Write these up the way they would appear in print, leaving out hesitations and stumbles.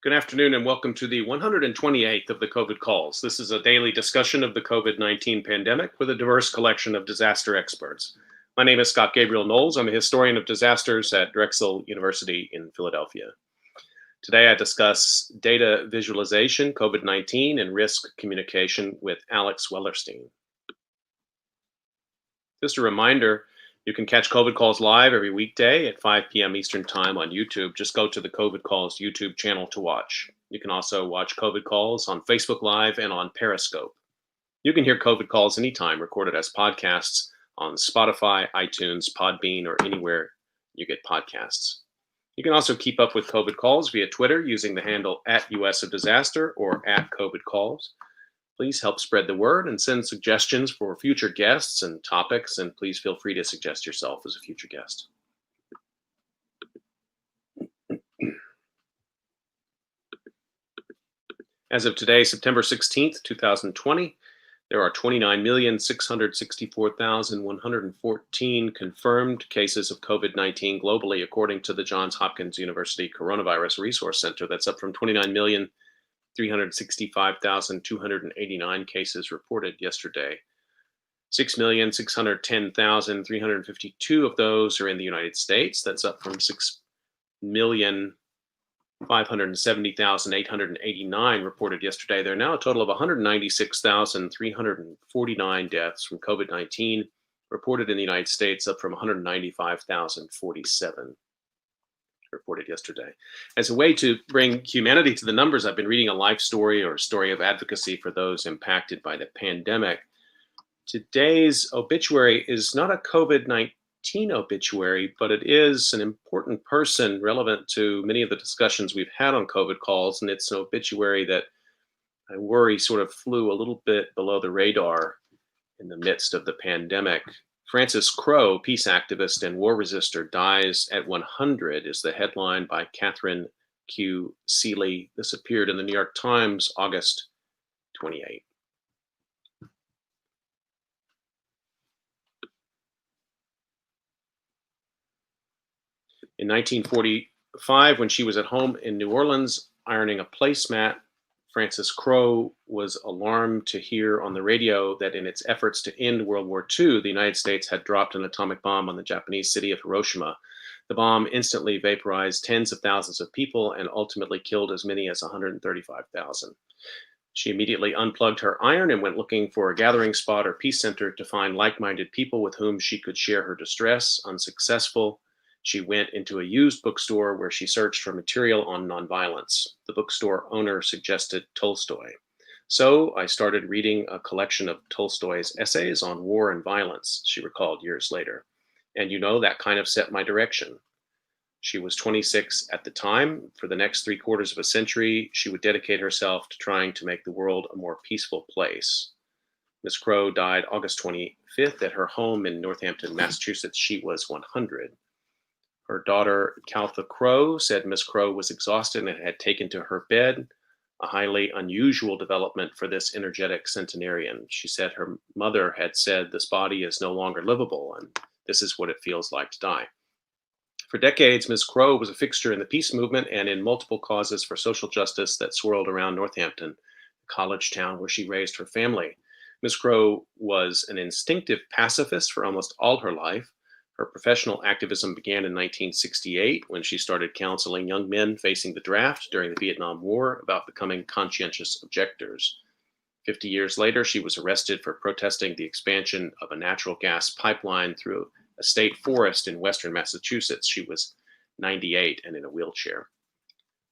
Good afternoon and welcome to the 128th of the COVID calls. This is a daily discussion of the COVID 19 pandemic with a diverse collection of disaster experts. My name is Scott Gabriel Knowles. I'm a historian of disasters at Drexel University in Philadelphia. Today I discuss data visualization, COVID 19, and risk communication with Alex Wellerstein. Just a reminder, you can catch COVID Calls live every weekday at 5 p.m. Eastern Time on YouTube. Just go to the COVID Calls YouTube channel to watch. You can also watch COVID Calls on Facebook Live and on Periscope. You can hear COVID Calls anytime, recorded as podcasts on Spotify, iTunes, Podbean, or anywhere you get podcasts. You can also keep up with COVID Calls via Twitter using the handle @US of Disaster or @COVID Calls. Please help spread the word and send suggestions for future guests and topics, and please feel free to suggest yourself as a future guest. As of today, September 16th, 2020, there are 29,664,114 confirmed cases of COVID 19 globally, according to the Johns Hopkins University Coronavirus Resource Center. That's up from 29,365,289 cases reported yesterday. 6,610,352 of those are in the United States. That's up from 6,570,889 reported yesterday. There are now a total of 196,349 deaths from COVID 19 reported in the United States, up from 195,047 reported yesterday. As a way to bring humanity to the numbers, I've been reading a life story or a story of advocacy for those impacted by the pandemic. Today's obituary is not a COVID 19 obituary, but it is an important person relevant to many of the discussions we've had on COVID calls. And it's an obituary that I worry sort of flew a little bit below the radar in the midst of the pandemic. Francis Crowe, peace activist and war resistor, dies at 100 is the headline by Catherine Q. Seeley. This appeared in the New York Times, August 28. In 1945, when she was at home in New Orleans ironing a placemat, Francis Crowe was alarmed to hear on the radio that in its efforts to end World War II, the United States had dropped an atomic bomb on the Japanese city of Hiroshima. The bomb instantly vaporized tens of thousands of people and ultimately killed as many as 135,000. She immediately unplugged her iron and went looking for a gathering spot or peace center to find like-minded people with whom she could share her distress. Unsuccessful, she went into a used bookstore where she searched for material on nonviolence. The bookstore owner suggested Tolstoy. So I started reading a collection of Tolstoy's essays on war and violence, she recalled years later. And that kind of set my direction. She was 26 at the time. For the next 3/4 of a century, she would dedicate herself to trying to make the world a more peaceful place. Miss Crowe died August 25th at her home in Northampton, Massachusetts. She was 100. Her daughter, Caltha Crowe, said Miss Crowe was exhausted and had taken to her bed, a highly unusual development for this energetic centenarian. She said her mother had said, "This body is no longer livable, and this is what it feels like to die." For decades, Miss Crowe was a fixture in the peace movement and in multiple causes for social justice that swirled around Northampton, the college town where she raised her family. Miss Crowe was an instinctive pacifist for almost all her life. Her professional activism began in 1968 when she started counseling young men facing the draft during the Vietnam War about becoming conscientious objectors. 50 years later, she was arrested for protesting the expansion of a natural gas pipeline through a state forest in western Massachusetts. She was 98 and in a wheelchair.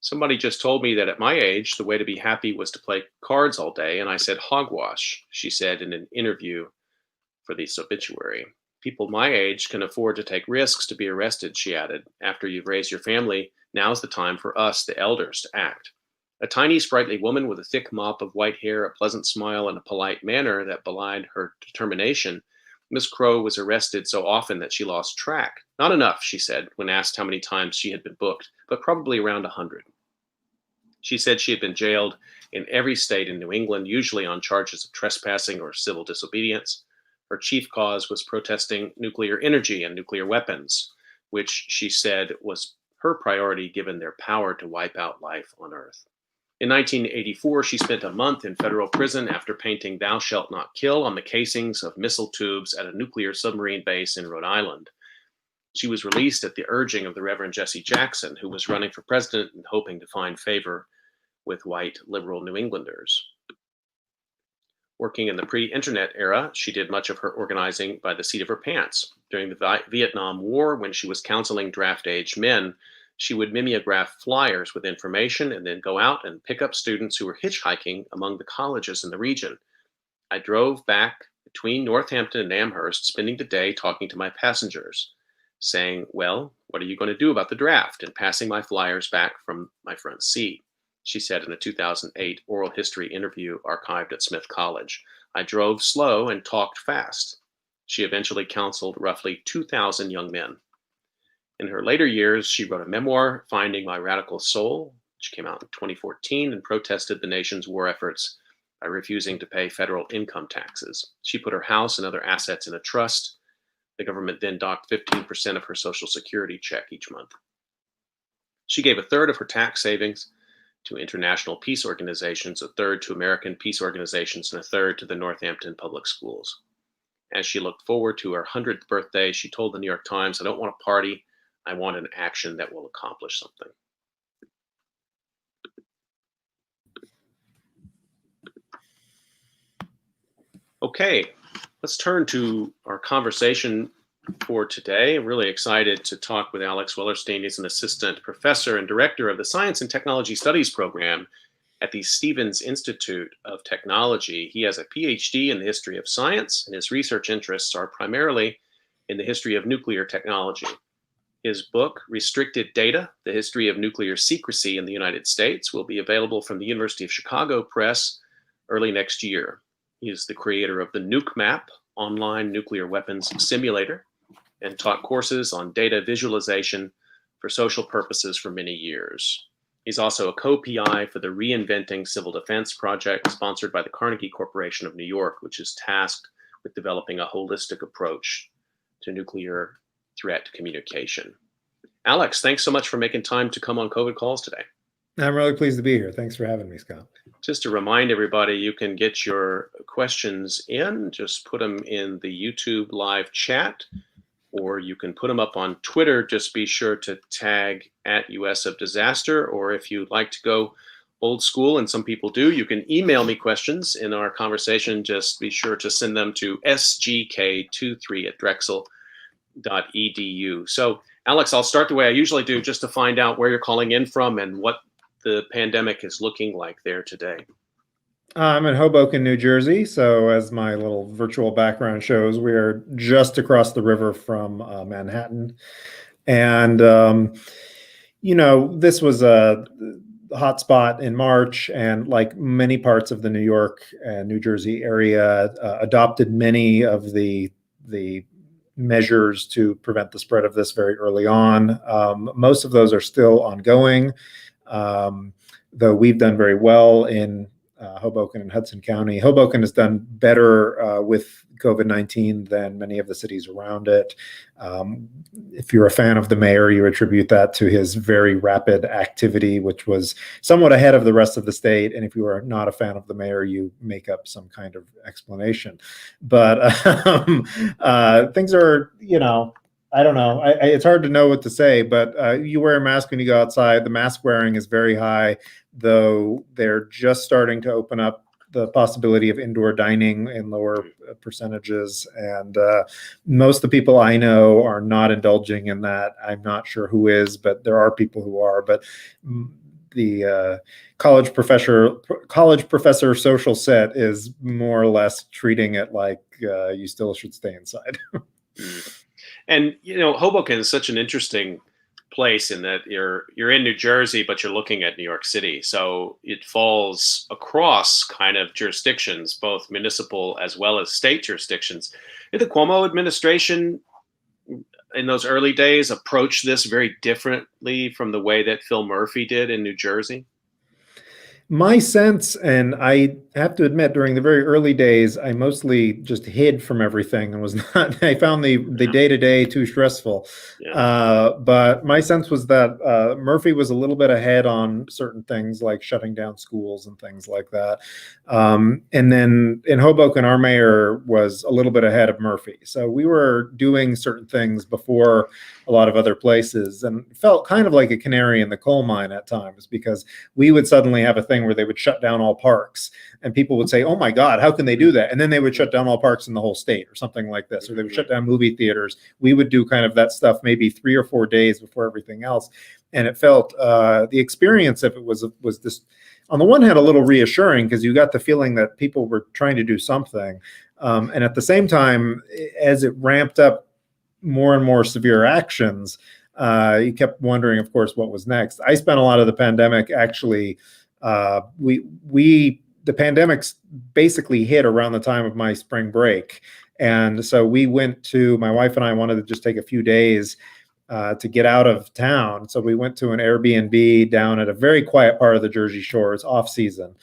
Somebody just told me that at my age, the way to be happy was to play cards all day, and I said hogwash, she said in an interview for this obituary. People my age can afford to take risks to be arrested, she added. After you've raised your family, now's the time for us, the elders, to act. A tiny, sprightly woman with a thick mop of white hair, a pleasant smile, and a polite manner that belied her determination, Miss Crowe was arrested so often that she lost track. Not enough, she said, when asked how many times she had been booked, but probably around 100. She said she had been jailed in every state in New England, usually on charges of trespassing or civil disobedience. Her chief cause was protesting nuclear energy and nuclear weapons, which she said was her priority given their power to wipe out life on Earth. In 1984, she spent a month in federal prison after painting "Thou Shalt Not Kill" on the casings of missile tubes at a nuclear submarine base in Rhode Island. She was released at the urging of the Reverend Jesse Jackson, who was running for president and hoping to find favor with white liberal New Englanders. Working in the pre-internet era, she did much of her organizing by the seat of her pants. During the Vietnam War, when she was counseling draft-age men, she would mimeograph flyers with information and then go out and pick up students who were hitchhiking among the colleges in the region. I drove back between Northampton and Amherst, spending the day talking to my passengers, saying, "Well, what are you going to do about the draft?" and passing my flyers back from my front seat, she said in a 2008 oral history interview archived at Smith College. I drove slow and talked fast. She eventually counseled roughly 2,000 young men. In her later years, she wrote a memoir, Finding My Radical Soul, which came out in 2014 and protested the nation's war efforts by refusing to pay federal income taxes. She put her house and other assets in a trust. The government then docked 15% of her Social Security check each month. She gave a third of her tax savings to international peace organizations, a third to American peace organizations, and a third to the Northampton Public Schools. As she looked forward to her 100th birthday, she told the New York Times, "I don't want a party. I want an action that will accomplish something." Okay, let's turn to our conversation for today. I'm really excited to talk with Alex Wellerstein. He's an assistant professor and director of the Science and Technology Studies program at the Stevens Institute of Technology. He has a PhD in the history of science, and his research interests are primarily in the history of nuclear technology. His book, Restricted Data, The History of Nuclear Secrecy in the United States, will be available from the University of Chicago Press early next year. He is the creator of the Nuke Map online nuclear weapons simulator and taught courses on data visualization for social purposes for many years. He's also a co-PI for the Reinventing Civil Defense project sponsored by the Carnegie Corporation of New York, which is tasked with developing a holistic approach to nuclear threat communication. Alex, thanks so much for making time to come on COVID Calls today. I'm really pleased to be here. Thanks for having me, Scott. Just to remind everybody, you can get your questions in, just put them in the YouTube live chat, or you can put them up on Twitter. Just be sure to tag at US of Disaster, or if you'd like to go old school, and some people do, you can email me questions in our conversation. Just be sure to send them to sgk23@drexel.edu. So, Alex, I'll start the way I usually do, just to find out where you're calling in from and what the pandemic is looking like there today. I'm in Hoboken, New Jersey. So as my little virtual background shows, we are just across the river from Manhattan. And, this was a hot spot in March, and like many parts of the New York and New Jersey area, adopted many of the measures to prevent the spread of this very early on. Most of those are still ongoing. Though we've done very well in Hoboken and Hudson County. Hoboken has done better with COVID-19 than many of the cities around it. If you're a fan of the mayor, you attribute that to his very rapid activity, which was somewhat ahead of the rest of the state. And if you are not a fan of the mayor, you make up some kind of explanation. But things are, I don't know. It's hard to know what to say, but you wear a mask when you go outside. The mask wearing is very high, though they're just starting to open up the possibility of indoor dining in lower percentages. And most of the people I know are not indulging in that. I'm not sure who is, but there are people who are. But the college professor social set is more or less treating it like you still should stay inside. And Hoboken is such an interesting place in that you're in New Jersey, but you're looking at New York City. So it falls across kind of jurisdictions, both municipal as well as state jurisdictions. Did the Cuomo administration in those early days approach this very differently from the way that Phil Murphy did in New Jersey? My sense, and I have to admit, during the very early days, I mostly just hid from everything and was not. I found the Yeah, day to day too stressful. yeah. But my sense was that Murphy was a little bit ahead on certain things like shutting down schools and things like that. And then in Hoboken, our mayor was a little bit ahead of Murphy. So we were doing certain things before a lot of other places and felt kind of like a canary in the coal mine at times because we would suddenly have a thing where they would shut down all parks and people would say, oh my God, how can they do that? And then they would shut down all parks in the whole state or something like this, or they would shut down movie theaters. We would do kind of that stuff maybe 3 or 4 days before everything else. And it felt the experience of it was this, on the one hand, a little reassuring because you got the feeling that people were trying to do something. And at the same time, as it ramped up more and more severe actions, you kept wondering, of course, what was next. I spent a lot of the pandemic actually. The pandemics basically hit around the time of my spring break, and so we went to, my wife and I wanted to just take a few days to get out of town. So we went to an Airbnb down at a very quiet part of the Jersey Shore. It's off season,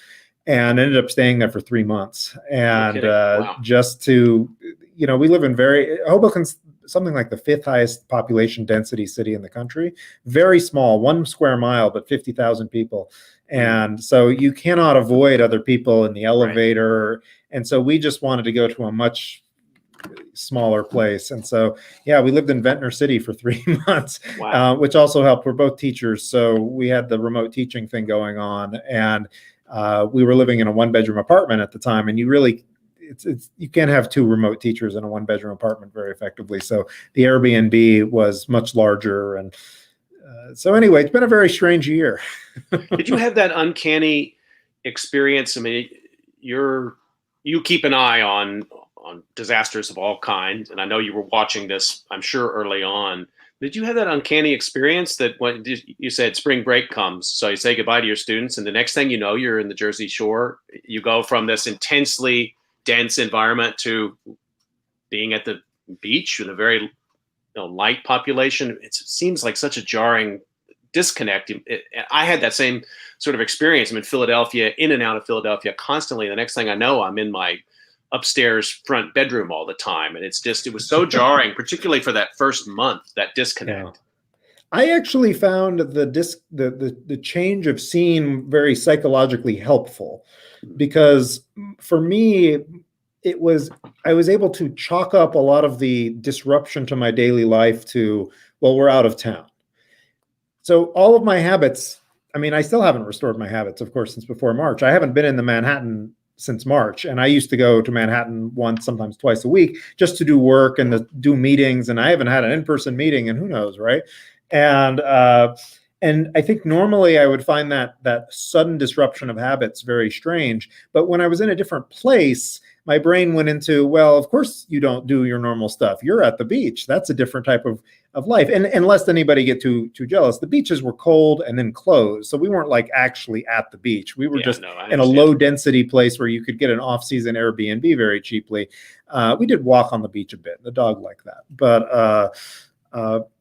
and ended up staying there for 3 months. And Wow. just to, we live in Hoboken's something like the fifth highest population density city in the country. Very small, 1 square mile, but 50,000 people. And so you cannot avoid other people in the elevator. And so we just wanted to go to a much smaller place. And so, yeah, we lived in Ventnor City for 3 months, Wow. which also helped. We're both teachers. So we had the remote teaching thing going on. And we were living in a 1-bedroom apartment at the time. And you really, you can't have 2 remote teachers in a 1-bedroom apartment very effectively. So the Airbnb was much larger. And so anyway, it's been a very strange year. Did you have that uncanny experience? I mean, you keep an eye on disasters of all kinds, and I know you were watching this, I'm sure, early on. Did you have that uncanny experience that when you said spring break comes, so you say goodbye to your students, and the next thing you know, you're in the Jersey Shore. You go from this intensely dense environment to being at the beach with a very light population. It seems like such a jarring disconnect. I had that same sort of experience. I'm in Philadelphia, in and out of Philadelphia constantly. The next thing I know, I'm in my upstairs front bedroom all the time. And it was so jarring, particularly for that first month, that disconnect. Yeah. I actually found the change of scene very psychologically helpful because for me, I was able to chalk up a lot of the disruption to my daily life to, well, we're out of town. So all of my habits, I mean, I still haven't restored my habits, of course, since before March. I haven't been in the Manhattan since March. And I used to go to Manhattan once, sometimes twice a week, just to do work and to do meetings. And I haven't had an in-person meeting and who knows, right? And I think normally I would find that sudden disruption of habits very strange. But when I was in a different place, my brain went into, well, of course you don't do your normal stuff. You're at the beach. That's a different type of life. And lest anybody get too jealous, the beaches were cold and then closed. So we weren't like actually at the beach. We were in a low density place where you could get an off-season Airbnb very cheaply. We did walk on the beach a bit. The dog liked that. But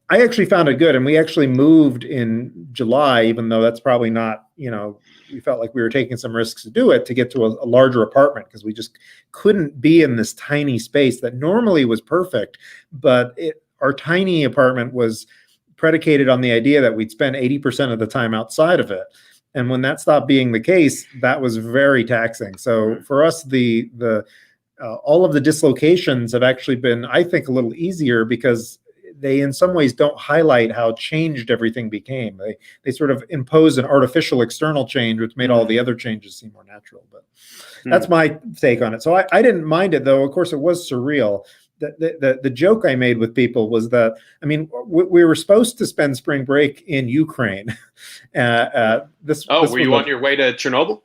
I actually found it good. And we actually moved in July, even though that's probably not, we felt like we were taking some risks to do it, to get to a larger apartment because we just couldn't be in this tiny space that normally was perfect. But our tiny apartment was predicated on the idea that we'd spend 80% of the time outside of it. And when that stopped being the case, that was very taxing. So for us, all of the dislocations have actually been, I think, a little easier because they in some ways don't highlight how changed everything became. They sort of impose an artificial external change, which made all the other changes seem more natural. But that's my take on it. So I didn't mind it, though. Of course, it was surreal. The joke I made with people was that, I mean, we were supposed to spend spring break in Ukraine. Were you on your way to Chernobyl?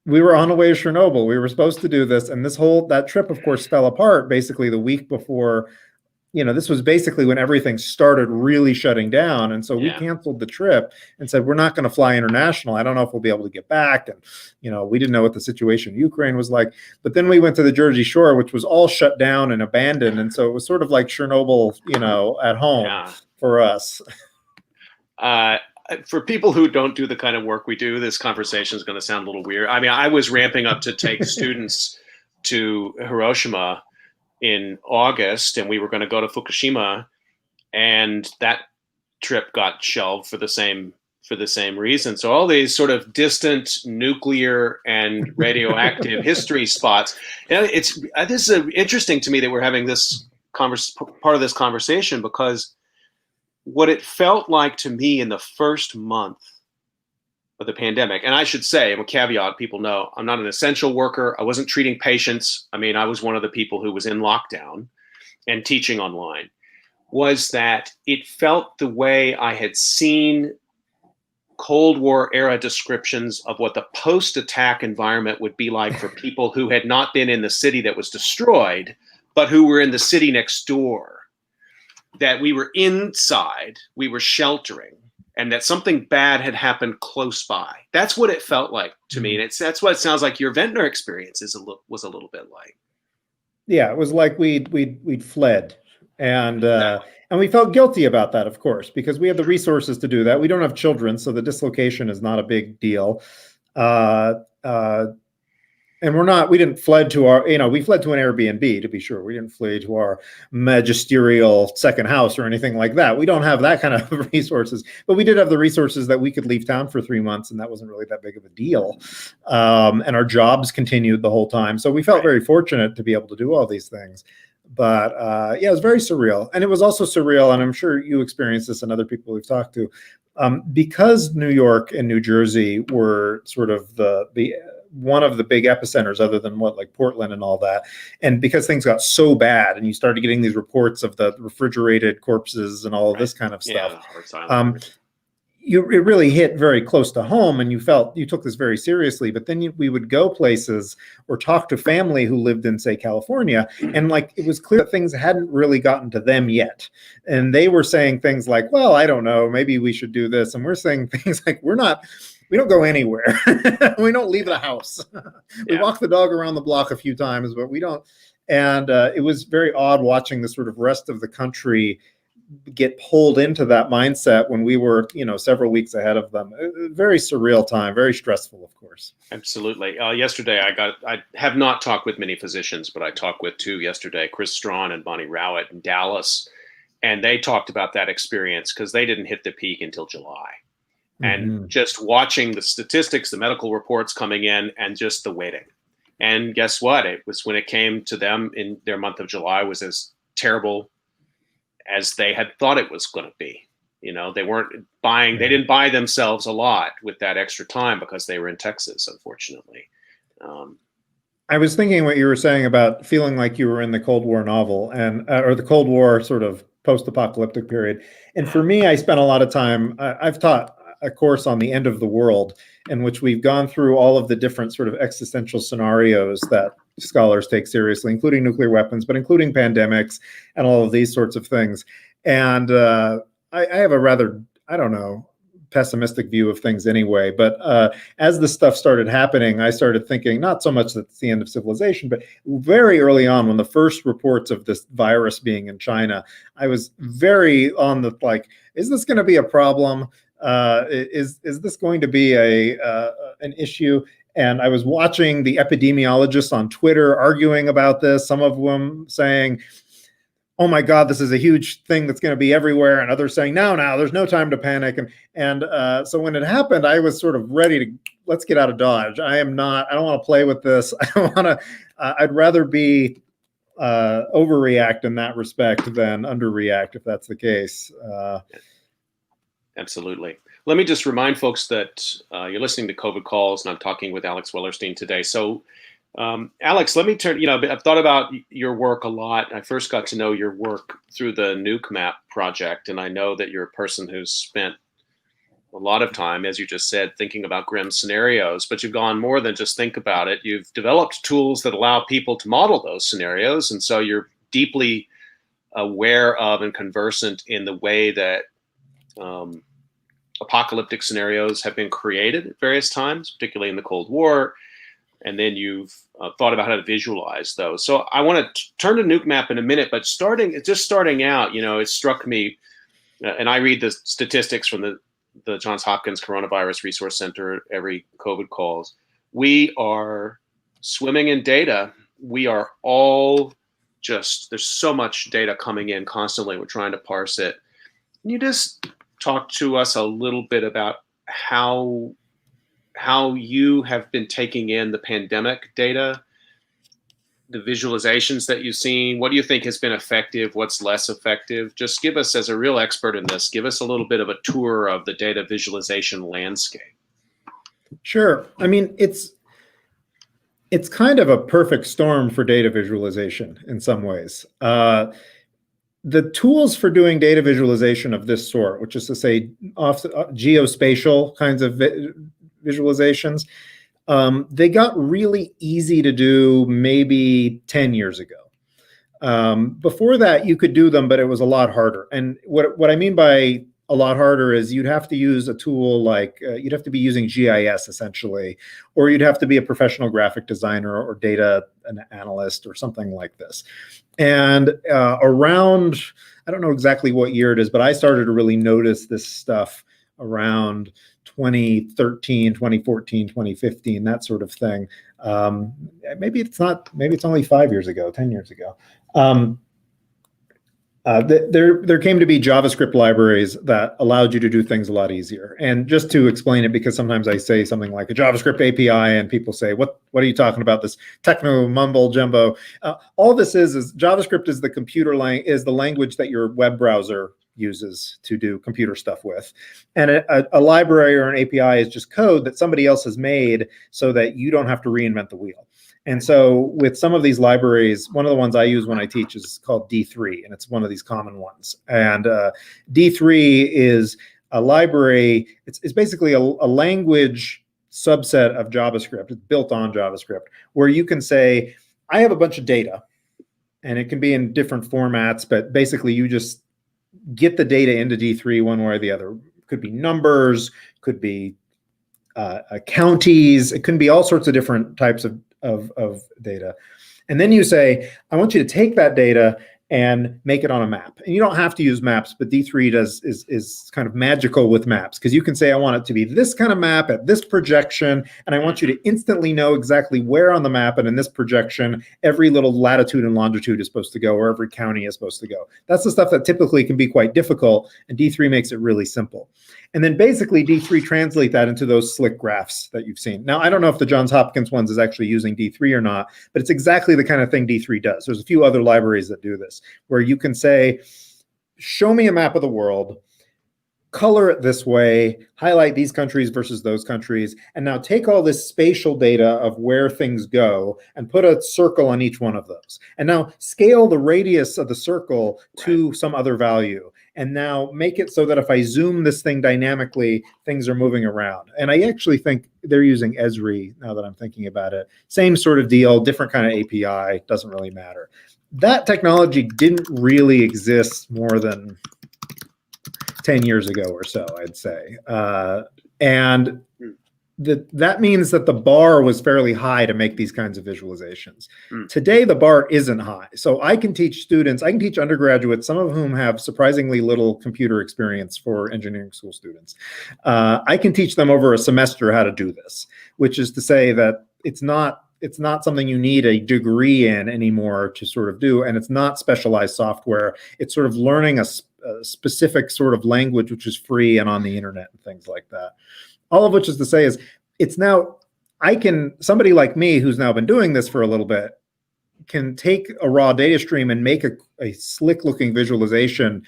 We were on the way to Chernobyl. We were supposed to do this. And that trip, of course, fell apart basically the week before. This was basically when everything started really shutting down. And so we canceled the trip and said, we're not going to fly international. I don't know if we'll be able to get back. And, we didn't know what the situation in Ukraine was like. But then we went to the Jersey Shore, which was all shut down and abandoned. And so it was sort of like Chernobyl, at home for us. For people who don't do the kind of work we do, this conversation is going to sound a little weird. I mean, I was ramping up to take students to Hiroshima in August, and we were going to go to Fukushima, and that trip got shelved for the same reason. So all these sort of distant nuclear and radioactive history spots. And this is interesting to me that we're having this part of this conversation, because what it felt like to me in the first month of the pandemic, and I should say, I'm a caveat, people know I'm not an essential worker. I wasn't treating patients. I mean, I was one of the people who was in lockdown and teaching online, was that it felt the way I had seen Cold War era descriptions of what the post-attack environment would be like for people who had not been in the city that was destroyed, but who were in the city next door. That we were inside, we were sheltering, and that something bad had happened close by. That's what it felt like to me, and that's what it sounds like your Ventnor experience was a little bit like. Yeah, it was like we'd fled, and we felt guilty about that, of course, because we had the resources to do that. We don't have children, so the dislocation is not a big deal. And we didn't fled to we fled to an Airbnb, to be sure. We didn't flee to our magisterial second house or anything like that. We don't have that kind of resources, but we did have the resources that we could leave town for 3 months, and that wasn't really that big of a deal. And our jobs continued the whole time. So we felt very fortunate to be able to do all these things. But yeah, it was very surreal. And it was also surreal, and I'm sure you experienced this and other people we've talked to, because New York and New Jersey were sort of the one of the big epicenters, other than like Portland and all that. And because things got so bad and you started getting these reports of the refrigerated corpses and all of this kind of stuff, it really hit very close to home, and you took this very seriously. But then we would go places or talk to family who lived in, say, California, and like it was clear that things hadn't really gotten to them yet. And they were saying things like, well, I don't know, maybe we should do this. And we're saying things like, we don't go anywhere. We don't leave the house. We walk the dog around the block a few times, but we don't. And it was very odd watching the sort of rest of the country get pulled into that mindset when we were, several weeks ahead of them. Very surreal time, very stressful, of course. Absolutely. Yesterday, I have not talked with many physicians, but I talked with two yesterday, Chris Strawn and Bonnie Rowett in Dallas. And they talked about that experience because they didn't hit the peak until July. And just watching the statistics, the medical reports coming in, and just the waiting. And guess what? It was when it came to them in their month of July was as terrible as they had thought it was going to be. They weren't buying, they didn't buy themselves a lot with that extra time because they were in Texas, unfortunately. I was thinking what you were saying about feeling like you were in the Cold War novel or the Cold War sort of post-apocalyptic period. And for me, I spent a lot of time, I've taught a course on the end of the world, in which we've gone through all of the different sort of existential scenarios that scholars take seriously, including nuclear weapons, but including pandemics and all of these sorts of things. And I have a rather, pessimistic view of things anyway. But as this stuff started happening, I started thinking not so much that it's the end of civilization, but very early on, when the first reports of this virus being in China, I was very on the is this going to be a problem? Is this going to be an issue? And I was watching the epidemiologists on Twitter arguing about this, some of them saying, oh my God, this is a huge thing that's going to be everywhere. And others saying, no, there's no time to panic. And so when it happened, I was sort of ready to, let's get out of Dodge. I don't want to play with this. I don't want to, I'd rather be overreact in that respect than underreact, if that's the case. Absolutely. Let me just remind folks that you're listening to COVID Calls, and I'm talking with Alex Wellerstein today. So, Alex, let me turn, I've thought about your work a lot. I first got to know your work through the Nuke Map project, and I know that you're a person who's spent a lot of time, as you just said, thinking about grim scenarios, but you've gone more than just think about it. You've developed tools that allow people to model those scenarios, and so you're deeply aware of and conversant in the way that apocalyptic scenarios have been created at various times, particularly in the Cold War. And then you've thought about how to visualize those. So I want to turn to Nuke Map in a minute, but starting out, it struck me, and I read the statistics from the the Johns Hopkins Coronavirus Resource Center every COVID calls. We are swimming in data. We are all just, there's so much data coming in constantly. We're trying to parse it. Can you just talk to us a little bit about how you have been taking in the pandemic data, the visualizations that you've seen? What do you think has been effective? What's less effective? Just give us, as a real expert in this, give us a little bit of a tour of the data visualization landscape. Sure. I mean, it's kind of a perfect storm for data visualization in some ways. The tools for doing data visualization of this sort, which is to say geospatial kinds of visualizations, they got really easy to do maybe 10 years ago. Before that, you could do them, but it was a lot harder. And what I mean by a lot harder is you'd have to use a tool like, you'd have to be using GIS essentially, or you'd have to be a professional graphic designer or data analyst or something like this. And around, I don't know exactly what year it is, but I started to really notice this stuff around 2013, 2014, 2015, that sort of thing. Maybe it's only 5 years ago, 10 years ago. There came to be JavaScript libraries that allowed you to do things a lot easier. And just to explain it, because sometimes I say something like a JavaScript API and people say, what are you talking about, this techno mumbo jumbo? All this is JavaScript is the language that your web browser uses to do computer stuff with. And a library or an API is just code that somebody else has made so that you don't have to reinvent the wheel. And so with some of these libraries, one of the ones I use when I teach is called D3, and it's one of these common ones. And D3 is a library, it's basically a language subset of JavaScript. It's built on JavaScript, where you can say, I have a bunch of data, and it can be in different formats, but basically you just get the data into D3 one way or the other. It could be numbers, could be counties, it can be all sorts of different types of data. And then you say, I want you to take that data and make it on a map. And you don't have to use maps, but D3 is kind of magical with maps, because you can say, I want it to be this kind of map at this projection, and I want you to instantly know exactly where on the map and in this projection every little latitude and longitude is supposed to go, or every county is supposed to go. That's the stuff that typically can be quite difficult, and D3 makes it really simple. And then basically D3 translate that into those slick graphs that you've seen. Now, I don't know if the Johns Hopkins ones is actually using D3 or not, but it's exactly the kind of thing D3 does. There's a few other libraries that do this, where you can say, show me a map of the world, color it this way, highlight these countries versus those countries, and now take all this spatial data of where things go and put a circle on each one of those. And now scale the radius of the circle to some other value. And now make it so that if I zoom this thing dynamically, things are moving around. And I actually think they're using Esri now that I'm thinking about it. Same sort of deal, different kind of API, doesn't really matter. That technology didn't really exist more than 10 years ago or so, I'd say. And that means that the bar was fairly high to make these kinds of visualizations. Today, the bar isn't high. So I can teach undergraduates, some of whom have surprisingly little computer experience for engineering school students. I can teach them over a semester how to do this, which is to say that it's not something you need a degree in anymore to sort of do, and it's not specialized software. It's sort of learning a specific sort of language which is free and on the internet and things like that. All of which is to say is, it's now, somebody like me who's now been doing this for a little bit can take a raw data stream and make a slick looking visualization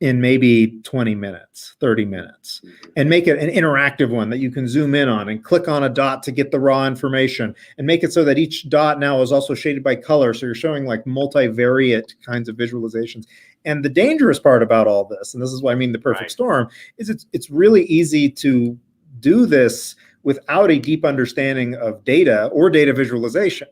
in maybe 20 minutes, 30 minutes, and make it an interactive one that you can zoom in on and click on a dot to get the raw information, and make it so that each dot now is also shaded by color. So you're showing like multivariate kinds of visualizations. And the dangerous part about all this, and this is what I mean the perfect storm, is it's really easy to do this without a deep understanding of data or data visualization.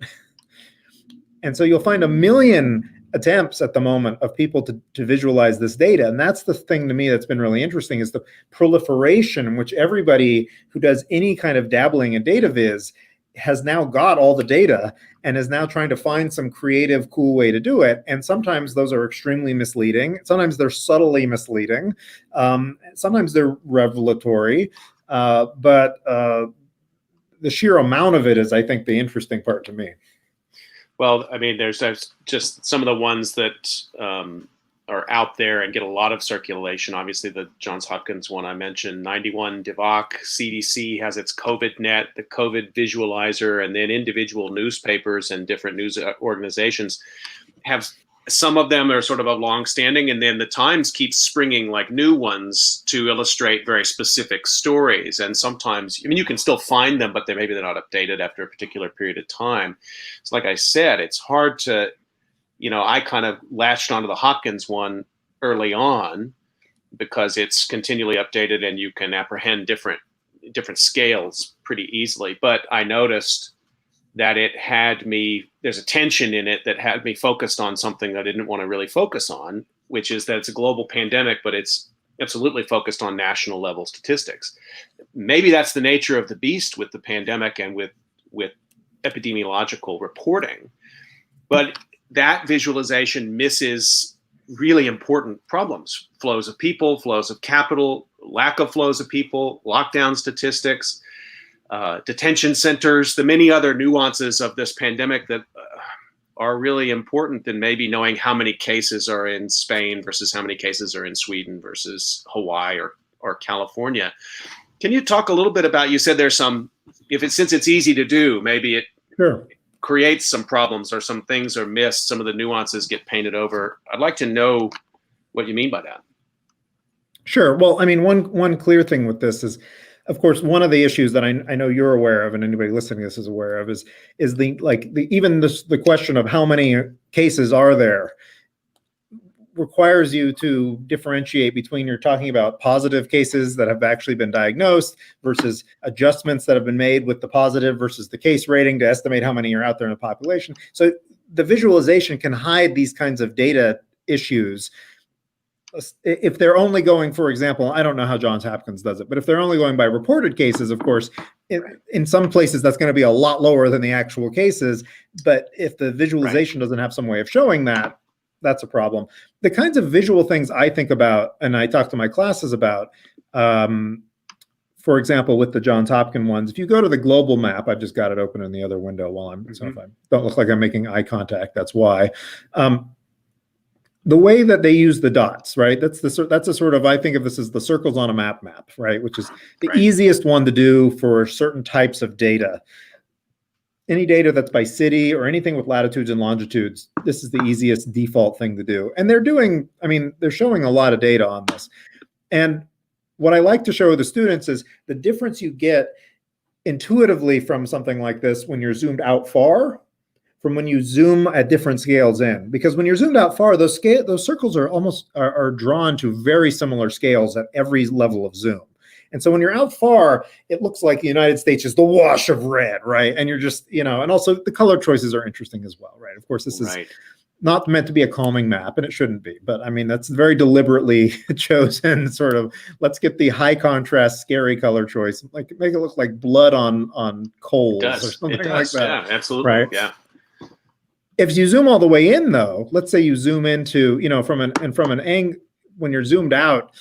And so you'll find a million attempts at the moment of people to visualize this data. And that's the thing to me that's been really interesting, is the proliferation in which everybody who does any kind of dabbling in data viz has now got all the data and is now trying to find some creative, cool way to do it. And sometimes those are extremely misleading. Sometimes they're subtly misleading. Sometimes they're revelatory. But the sheer amount of it is, I think, the interesting part to me. Well, I mean, there's just some of the ones that are out there and get a lot of circulation. Obviously, the Johns Hopkins one I mentioned, 91DVOC, CDC has its COVIDnet, the COVID visualizer, and then individual newspapers and different news organizations have, some of them are sort of a long-standing, and then the Times keeps springing like new ones to illustrate very specific stories. And sometimes, I mean, you can still find them, but maybe they're not updated after a particular period of time. So like I said, it's hard to, I kind of latched onto the Hopkins one early on because it's continually updated and you can apprehend different scales pretty easily. But I noticed that there's a tension in it that had me focused on something I didn't want to really focus on, which is that it's a global pandemic, but it's absolutely focused on national level statistics. Maybe that's the nature of the beast with the pandemic and with epidemiological reporting. But that visualization misses really important problems: flows of people, flows of capital, lack of flows of people, lockdown statistics, detention centers, the many other nuances of this pandemic that are really important than maybe knowing how many cases are in Spain versus how many cases are in Sweden versus Hawaii or California. Can you talk a little bit about, you said there's some, since it's easy to do, maybe it Sure. creates some problems or some things are missed, some of the nuances get painted over. I'd like to know what you mean by that. Sure. Well, I mean, one clear thing with this is, of course, one of the issues that I know you're aware of, and anybody listening to this is aware of, is the question of how many cases are there requires you to differentiate between, you're talking about positive cases that have actually been diagnosed versus adjustments that have been made with the positive versus the case rating to estimate how many are out there in the population. So the visualization can hide these kinds of data issues. If they're only going, for example, I don't know how Johns Hopkins does it, but if they're only going by reported cases, of course, in some places that's going to be a lot lower than the actual cases. But if the visualization doesn't have some way of showing that, that's a problem. The kinds of visual things I think about, and I talk to my classes about, for example, with the Johns Hopkins ones, if you go to the global map, I've just got it open in the other window while so if I don't look like I'm making eye contact, that's why. The way that they use the dots, right? That's a sort of, I think of this as the circles on a map, right? Which is the easiest one to do for certain types of data. Any data that's by city or anything with latitudes and longitudes, this is the easiest default thing to do. And they're showing a lot of data on this. And what I like to show the students is the difference you get intuitively from something like this when you're zoomed out far from when you zoom at different scales in. Because when you're zoomed out far, those circles are drawn to very similar scales at every level of zoom. And so when you're out far, it looks like the United States is the wash of red, right? And you're just, and also the color choices are interesting as well, right? Of course, this is not meant to be a calming map, and it shouldn't be. But I mean, that's very deliberately chosen sort of, let's get the high contrast, scary color choice, like make it look like blood on coals or something like that. Yeah, absolutely. Right? Yeah. If you zoom all the way in, though, let's say you zoom into, from an angle, when you're zoomed out,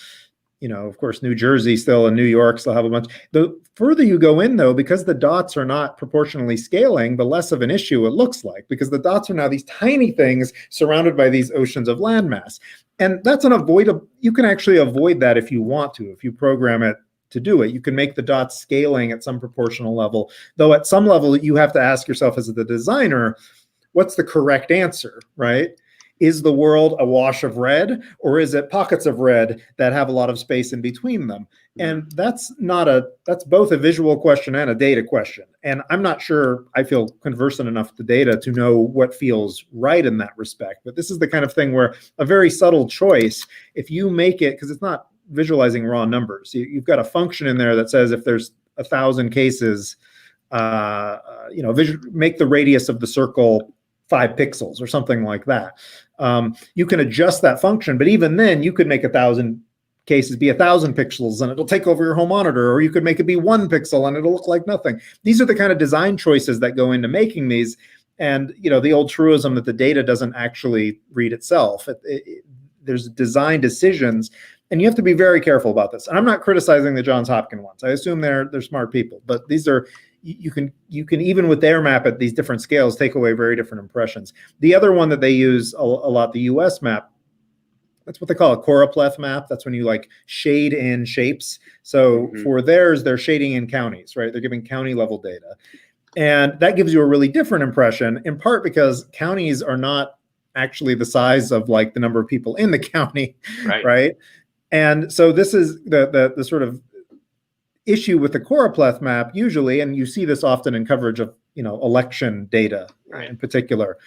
of course, New Jersey still and New York still have a bunch. The further you go in, though, because the dots are not proportionally scaling, the less of an issue it looks like, because the dots are now these tiny things surrounded by these oceans of landmass. And that's unavoidable. You can actually avoid that if you want to, if you program it to do it. You can make the dots scaling at some proportional level, though at some level you have to ask yourself as the designer, what's the correct answer, right? Is the world a wash of red, or is it pockets of red that have a lot of space in between them? And that's both a visual question and a data question. And I'm not sure I feel conversant enough with the data to know what feels right in that respect. But this is the kind of thing where a very subtle choice, if you make it, because it's not visualizing raw numbers, you've got a function in there that says if there's 1,000 cases, make the radius of the circle 5 pixels or something like that. You can adjust that function, but even then you could make 1,000 cases be 1,000 pixels and it'll take over your home monitor, or you could make it be 1 pixel and it'll look like nothing. These are the kind of design choices that go into making these. And the old truism that the data doesn't actually read itself. There's design decisions, and you have to be very careful about this. And I'm not criticizing the Johns Hopkins ones. I assume they're smart people, but these are, you can even with their map at these different scales take away very different impressions. The other one that they use a lot, the US map, that's what they call a choropleth map. That's when you like shade in shapes. So for theirs, they're shading in counties, right? They're giving county level data. And that gives you a really different impression, in part because counties are not actually the size of like the number of people in the county, right? And so this is the sort of issue with the choropleth map usually, and you see this often in coverage of election data in particular,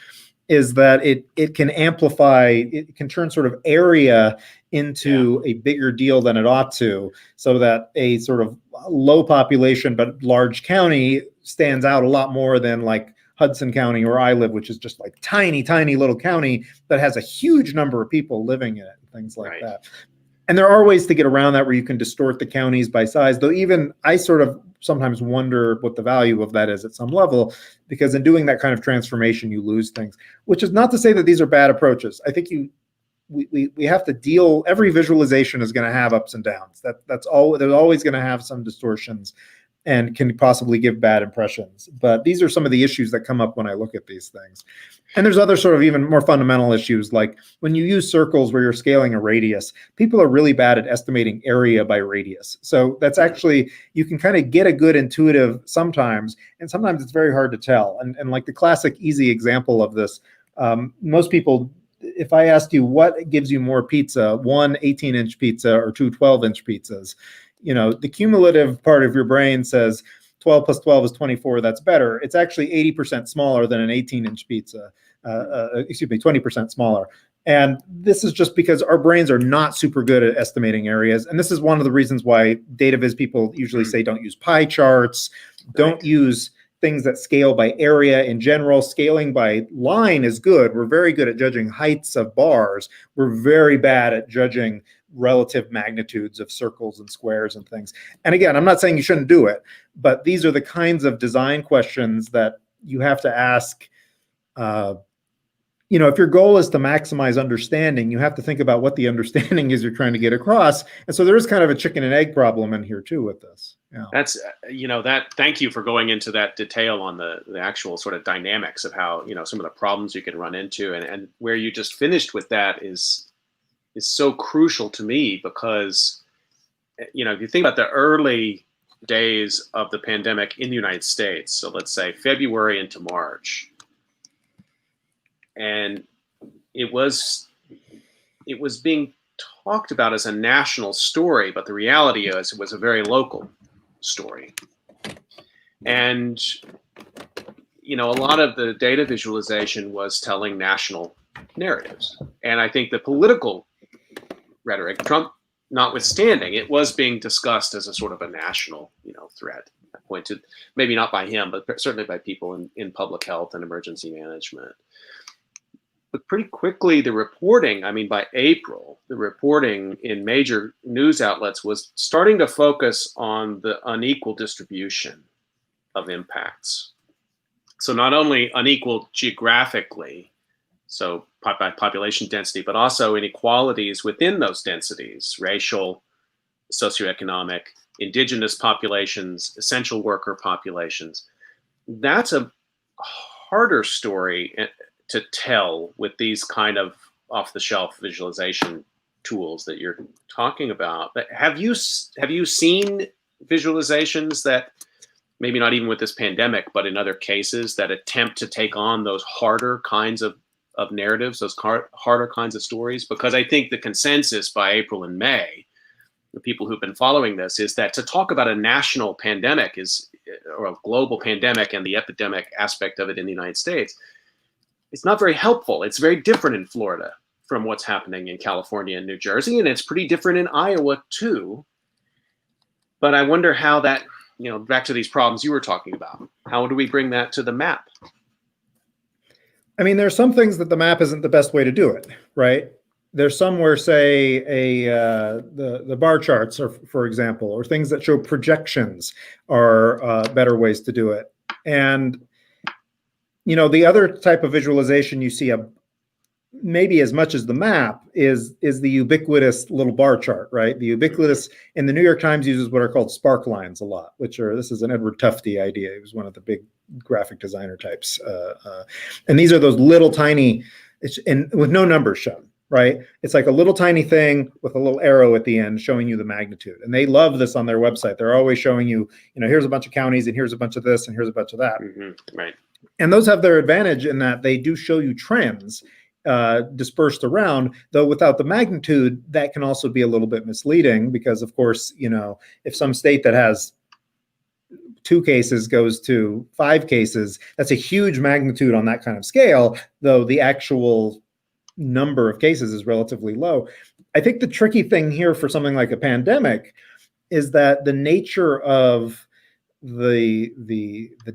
is that it can amplify, it can turn sort of area into a bigger deal than it ought to, so that a sort of low population but large county stands out a lot more than like Hudson County where I live, which is just like tiny little county that has a huge number of people living in it, things like that. And there are ways to get around that where you can distort the counties by size, though even I sort of sometimes wonder what the value of that is at some level, because in doing that kind of transformation, you lose things, which is not to say that these are bad approaches. I think we have to deal, every visualization is going to have ups and downs. That's all, there's always going to have some distortions and can possibly give bad impressions. But these are some of the issues that come up when I look at these things. And there's other sort of even more fundamental issues, like when you use circles where you're scaling a radius, people are really bad at estimating area by radius. So that's actually, you can kind of get a good intuitive sometimes, and sometimes it's very hard to tell. And like the classic easy example of this, most people, if I asked you what gives you more pizza, one 18-inch pizza or two 12-inch pizzas, the cumulative part of your brain says 12 plus 12 is 24, that's better. It's actually 80% smaller than an 18-inch pizza, 20% smaller. And this is just because our brains are not super good at estimating areas. And this is one of the reasons why data viz people usually say don't use pie charts, don't use things that scale by area in general. Scaling by line is good. We're very good at judging heights of bars. We're very bad at judging relative magnitudes of circles and squares and things. And again, I'm not saying you shouldn't do it, but these are the kinds of design questions that you have to ask. If your goal is to maximize understanding, you have to think about what the understanding is you're trying to get across. And so there is kind of a chicken and egg problem in here too with this. Yeah. That's, thank you for going into that detail on the actual sort of dynamics of how, some of the problems you can run into, and where you just finished with that is so crucial to me, because, if you think about the early days of the pandemic in the United States, so let's say February into March, and it was being talked about as a national story, but the reality is it was a very local story. And, a lot of the data visualization was telling national narratives. And I think the political rhetoric, Trump notwithstanding, it was being discussed as a sort of a national, threat. I point to, maybe not by him, but certainly by people in public health and emergency management. But pretty quickly, the reporting, by April, the reporting in major news outlets was starting to focus on the unequal distribution of impacts. So not only unequal geographically, so by population density, but also inequalities within those densities, racial, socioeconomic, indigenous populations, essential worker populations. That's a harder story to tell with these kind of off-the-shelf visualization tools that you're talking about. But have you seen visualizations that, maybe not even with this pandemic, but in other cases, that attempt to take on those harder kinds of narratives, those harder kinds of stories? Because I think the consensus by April and May, the people who've been following this, is that to talk about a national pandemic or a global pandemic and the epidemic aspect of it in the United States, it's not very helpful. It's very different in Florida from what's happening in California and New Jersey, and it's pretty different in Iowa too. But I wonder how that, back to these problems you were talking about, how do we bring that to the map? There are some things that the map isn't the best way to do it, right? there's somewhere, say, the bar charts, are, for example, or things that show projections are better ways to do it. And the other type of visualization you see maybe as much as the map is the ubiquitous little bar chart, right? The ubiquitous, and the New York Times uses what are called spark lines a lot, this is an Edward Tufte idea. He was one of the big graphic designer types. And these are those little tiny, and with no numbers shown, right? It's like a little tiny thing with a little arrow at the end showing you the magnitude. And they love this on their website. They're always showing you, here's a bunch of counties, and here's a bunch of this, and here's a bunch of that. Right. And those have their advantage in that they do show you trends dispersed around, though without the magnitude, that can also be a little bit misleading because, of course, if some state that has 2 cases goes to 5 cases, that's a huge magnitude on that kind of scale, though the actual number of cases is relatively low. I think the tricky thing here for something like a pandemic is that the nature of the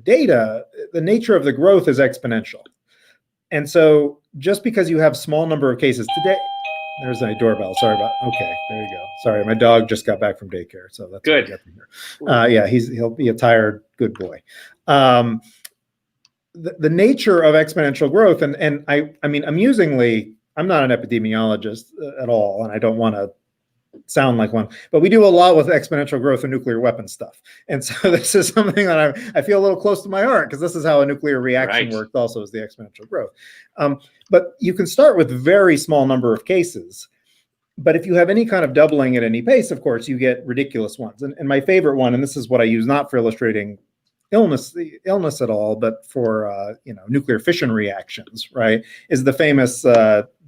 data, the nature of the growth is exponential. And so just because you have small number of cases today, there's a doorbell. Sorry about, okay, there you go. Sorry, my dog just got back from daycare. So that's good. Yeah, he'll be a tired, good boy. The nature of exponential growth, and I mean, amusingly, I'm not an epidemiologist at all, and I don't want to sound like one, but we do a lot with exponential growth and nuclear weapon stuff. And so this is something that I feel a little close to my heart because this is how a nuclear reaction works also, is the exponential growth. But you can start with very small number of cases. But if you have any kind of doubling at any pace, of course, you get ridiculous ones. And my favorite one, and this is what I use not for illustrating illness at all, but for nuclear fission reactions, right? Is the famous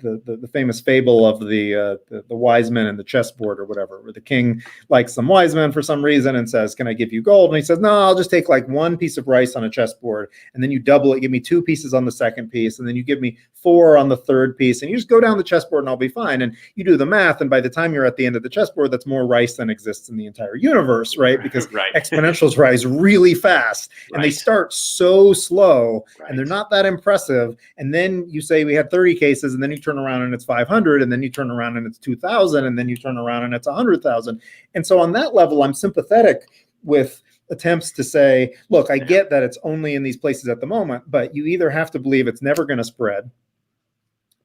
the famous fable of the wise men and the chessboard or whatever, where the king likes some wise men for some reason and says, "Can I give you gold?" And he says, "No, I'll just take like 1 piece of rice on a chessboard, and then you double it, give me 2 pieces on the second piece, and then you give me 4 on the third piece, and you just go down the chessboard and I'll be fine." And you do the math, and by the time you're at the end of the chessboard, that's more rice than exists in the entire universe, right? Because exponentials rise really fast, and they start so slow, and they're not that impressive. And then you say we had 30 cases, and then you turn around and it's 500, and then you turn around and it's 2,000, and then you turn around and it's 100,000. And so on that level, I'm sympathetic with attempts to say, look, I get that it's only in these places at the moment, but you either have to believe it's never going to spread,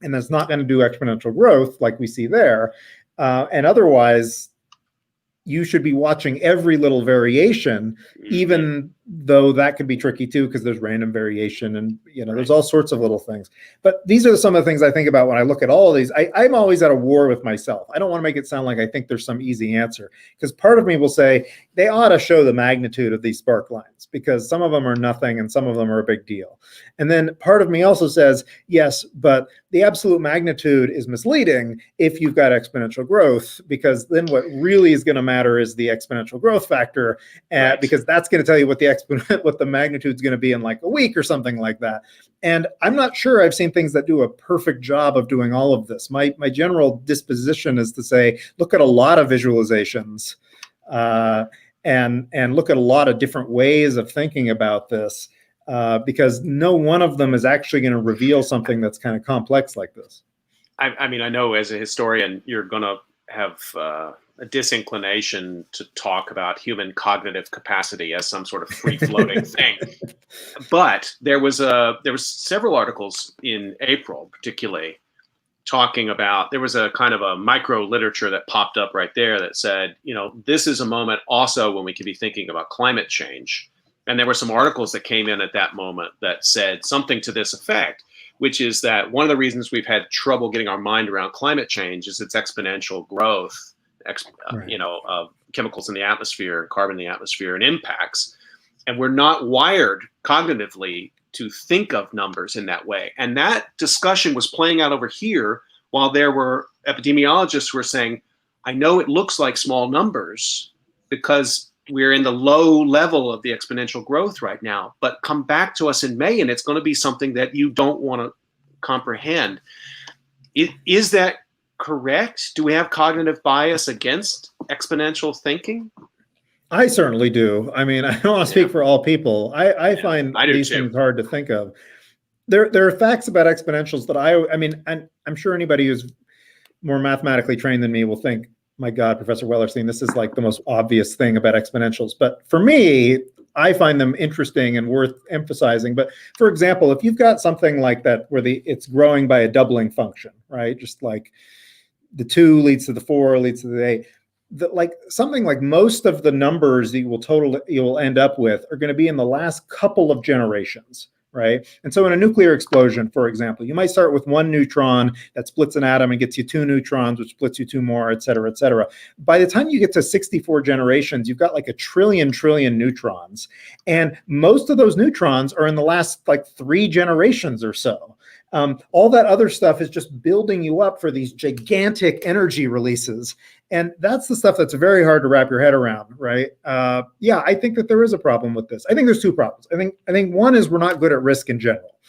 and that's not going to do exponential growth like we see there, and otherwise you should be watching every little variation, even though that could be tricky too, because there's random variation and there's all sorts of little things. But these are some of the things I think about when I look at all of these. I'm always at a war with myself. I don't want to make it sound like I think there's some easy answer, because part of me will say they ought to show the magnitude of these spark lines, because some of them are nothing and some of them are a big deal. And then part of me also says, yes, but the absolute magnitude is misleading if you've got exponential growth, because then what really is going to matter is the exponential growth factor, because that's going to tell you what the magnitude is going to be in like a week or something like that. And I'm not sure I've seen things that do a perfect job of doing all of this. My general disposition is to say, look at a lot of visualizations and look at a lot of different ways of thinking about this, because no one of them is actually going to reveal something that's kind of complex like this. I mean, I know as a historian, you're going to have a disinclination to talk about human cognitive capacity as some sort of free-floating thing. But there was several articles in April, particularly, talking about, there was a kind of a micro literature that popped up right there that said, this is a moment also when we could be thinking about climate change. And there were some articles that came in at that moment that said something to this effect, which is that one of the reasons we've had trouble getting our mind around climate change is its exponential growth, of chemicals in the atmosphere, carbon in the atmosphere, and impacts. And we're not wired cognitively to think of numbers in that way. And that discussion was playing out over here while there were epidemiologists who were saying, I know it looks like small numbers because we're in the low level of the exponential growth right now, but come back to us in May and it's going to be something that you don't want to comprehend. Is that correct? Do we have cognitive bias against exponential thinking? I certainly do. I mean, I don't want to speak for all people. I find these things hard to think of. There are facts about exponentials that I mean, I'm sure anybody who's more mathematically trained than me will think, my God, Professor Wellerstein, this is like the most obvious thing about exponentials. But for me, I find them interesting and worth emphasizing. But for example, if you've got something like that where it's growing by a doubling function, right? Just like the 2 leads to the 4 leads to the 8. Like something like most of the numbers that you will end up with are going to be in the last couple of generations, right? And so in a nuclear explosion, for example, you might start with 1 neutron that splits an atom and gets you 2 neutrons, which splits you 2 more, et cetera, et cetera. By the time you get to 64 generations, you've got like a trillion neutrons. And most of those neutrons are in the last like 3 generations or so. All that other stuff is just building you up for these gigantic energy releases. And that's the stuff that's very hard to wrap your head around, right? Yeah, I think that there is a problem with this. I think there's 2 problems. I think one is we're not good at risk in general.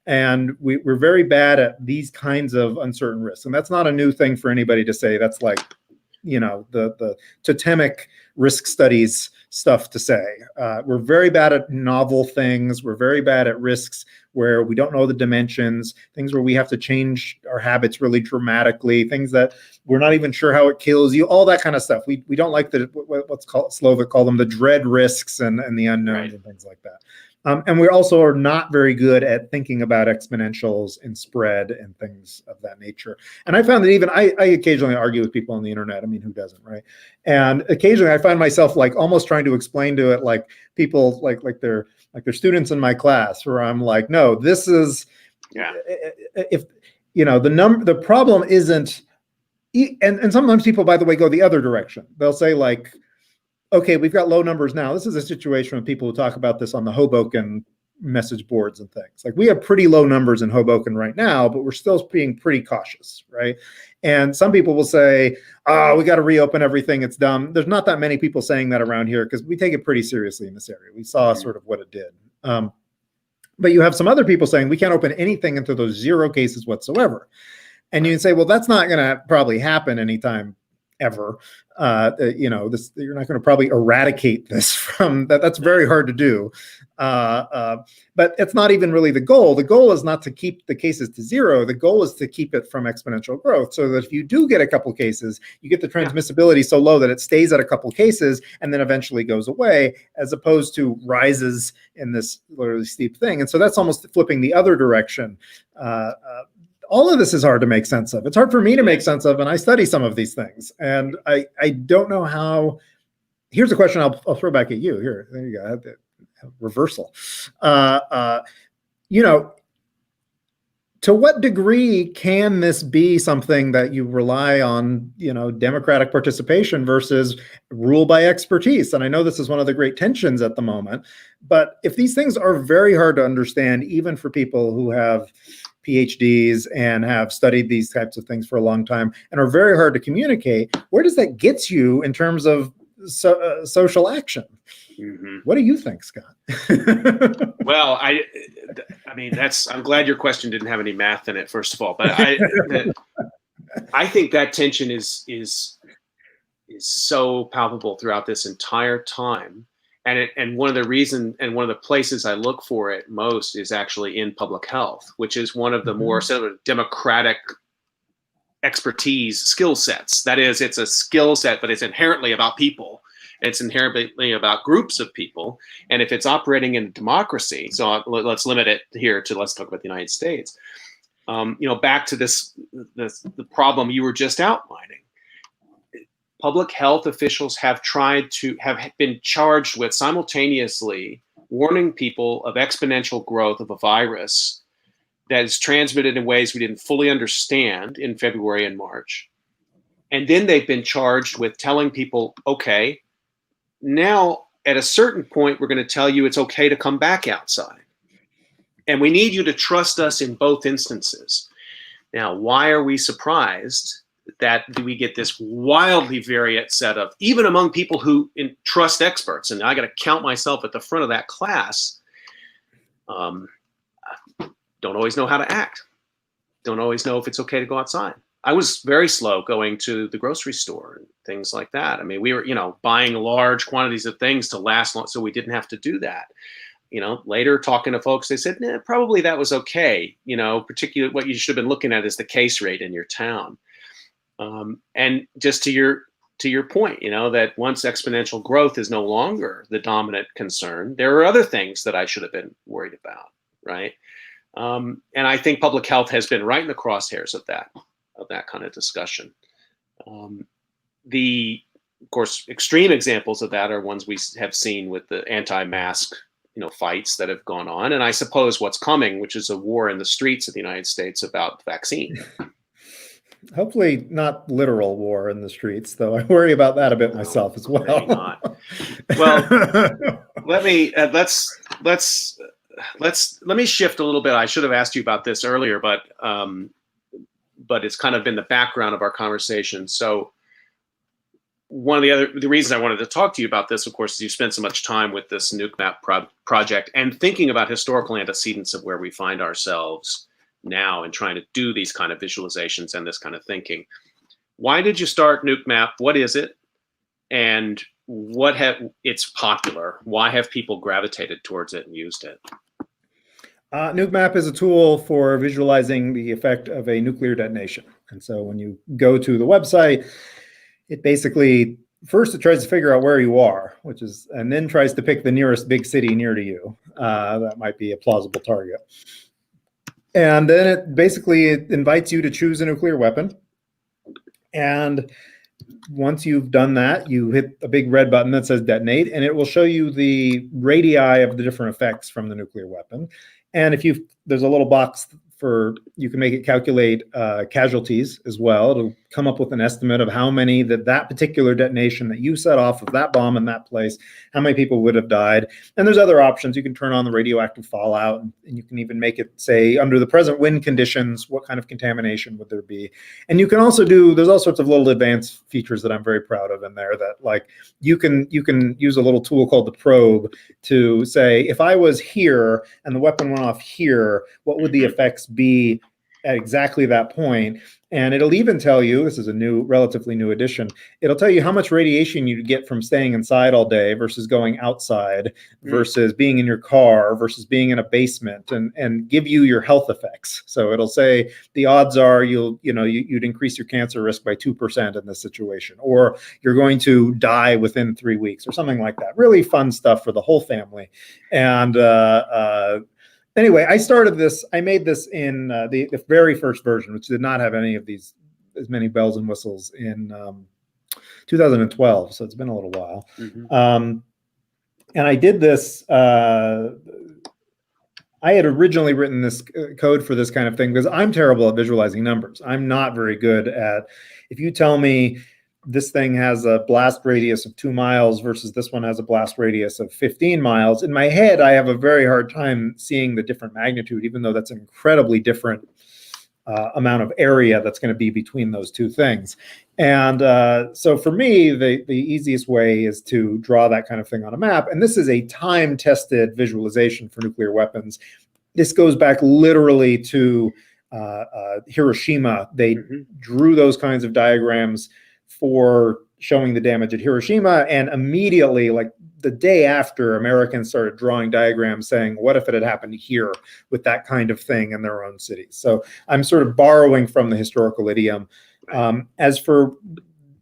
And we're very bad at these kinds of uncertain risks. And that's not a new thing for anybody to say. That's like, the totemic risk studies stuff to say. We're very bad at novel things. We're very bad at risks where we don't know the dimensions, things where we have to change our habits really dramatically, things that we're not even sure how it kills you, all that kind of stuff. We don't like what's called Slovak call them the dread risks and the unknowns, right, and things like that. And we also are not very good at thinking about exponentials and spread and things of that nature. And I found that even I occasionally argue with people on the internet. I mean, who doesn't, right? And occasionally I find myself like almost trying to explain to it like people like they're students in my class, where I'm like, no, this is, if the problem isn't, and sometimes people, by the way, go the other direction. They'll say like, okay, we've got low numbers now. This is a situation with people who talk about this on the Hoboken message boards and things. Like we have pretty low numbers in Hoboken right now, but we're still being pretty cautious, right? And some people will say, oh, we got to reopen everything. It's dumb. There's not that many people saying that around here because we take it pretty seriously in this area. We saw sort of what it did. But you have some other people saying we can't open anything until those 0 cases whatsoever. And you can say, well, that's not going to probably happen anytime ever. You're not going to probably eradicate this from that. That's very hard to do. But it's not even really the goal. The goal is not to keep the cases to 0. The goal is to keep it from exponential growth, so that if you do get a couple cases, you get the transmissibility so low that it stays at a couple cases and then eventually goes away, as opposed to rises in this literally steep thing. And so that's almost flipping the other direction. All of this is hard to make sense of. It's hard for me to make sense of, and I study some of these things. And I don't know how. Here's a question I'll throw back at you. Here, there you go. I have the reversal. To what degree can this be something that you rely on, democratic participation versus rule by expertise? And I know this is one of the great tensions at the moment. But if these things are very hard to understand, even for people who have PhDs and have studied these types of things for a long time and are very hard to communicate, where does that get you in terms of social action? Mm-hmm. What do you think, Scott? Well, I mean, I'm glad your question didn't have any math in it, first of all. But I think that tension is so palpable throughout this entire time. And one of the places I look for it most is actually in public health, which is one of the more sort of democratic expertise skill sets. That is, it's a skill set, but it's inherently about people. It's inherently about groups of people. And if it's operating in democracy, so let's limit it here to, let's talk about the United States. Back to the problem you were just outlining. Public health officials have been charged with simultaneously warning people of exponential growth of a virus that is transmitted in ways we didn't fully understand in February and March. And then they've been charged with telling people, okay, now at a certain point, we're going to tell you it's okay to come back outside. And we need you to trust us in both instances. Now, why are we surprised that we get this wildly variant set of, even among people who trust experts, and I got to count myself at the front of that class, don't always know how to act, don't always know if it's okay to go outside. I was very slow going to the grocery store and things like that. I mean, we were, buying large quantities of things to last long, so we didn't have to do that. Later talking to folks, they said, nah, probably that was okay. Particularly what you should have been looking at is the case rate in your town. And just to your point, that once exponential growth is no longer the dominant concern, there are other things that I should have been worried about, right? And I think public health has been right in the crosshairs of that kind of discussion. Of course, extreme examples of that are ones we have seen with the anti-mask, fights that have gone on, and I suppose what's coming, which is a war in the streets of the United States about the vaccine. Hopefully not literal war in the streets, though. I worry about that a bit myself as well. Maybe not. Well, let me shift a little bit. I should have asked you about this earlier, but it's kind of been the background of our conversation. So one of the reasons I wanted to talk to you about this, of course, is you spent so much time with this NukeMap project and thinking about historical antecedents of where we find ourselves now and trying to do these kind of visualizations and this kind of thinking. Why did you start NukeMap? What is it? And it's popular. Why have people gravitated towards it and used it? NukeMap is a tool for visualizing the effect of a nuclear detonation. And so when you go to the website, it basically, first it tries to figure out where you are, and then tries to pick the nearest big city near to you. That might be a plausible target. And then it invites you to choose a nuclear weapon. And once you've done that, you hit a big red button that says detonate, and it will show you the radii of the different effects from the nuclear weapon. And there's a little box you can make it calculate casualties as well. It'll come up with an estimate of how many that particular detonation that you set off of that bomb in that place, how many people would have died. And there's other options. You can turn on the radioactive fallout, and you can even make it say, under the present wind conditions, what kind of contamination would there be? And you can also there's all sorts of little advanced features that I'm very proud of in there, that like you can use a little tool called the probe to say, if I was here and the weapon went off here, what would the effects be at exactly that point? And it'll even tell you, this is a relatively new addition, it'll tell you how much radiation you get from staying inside all day versus going outside, versus being in your car, versus being in a basement, and give you your health effects. So it'll say the odds are you'd increase your cancer risk by 2% in this situation, or you're going to die within 3 weeks, or something like that. Really fun stuff for the whole family. And anyway, I made this in the very first version, which did not have any of as many bells and whistles, in 2012. So it's been a little while. Mm-hmm. And I did this, I had originally written this code for this kind of thing because I'm terrible at visualizing numbers. I'm not very good at, if you tell me this thing has a blast radius of 2 miles versus this one has a blast radius of 15 miles. In my head, I have a very hard time seeing the different magnitude, even though that's an incredibly different amount of area that's going to be between those two things. And so for me, the easiest way is to draw that kind of thing on a map. And this is a time-tested visualization for nuclear weapons. This goes back literally to Hiroshima. They drew those kinds of diagrams for showing the damage at Hiroshima, and immediately, like the day after, Americans started drawing diagrams saying, what if it had happened here with that kind of thing in their own cities? So I'm sort of borrowing from the historical idiom. As for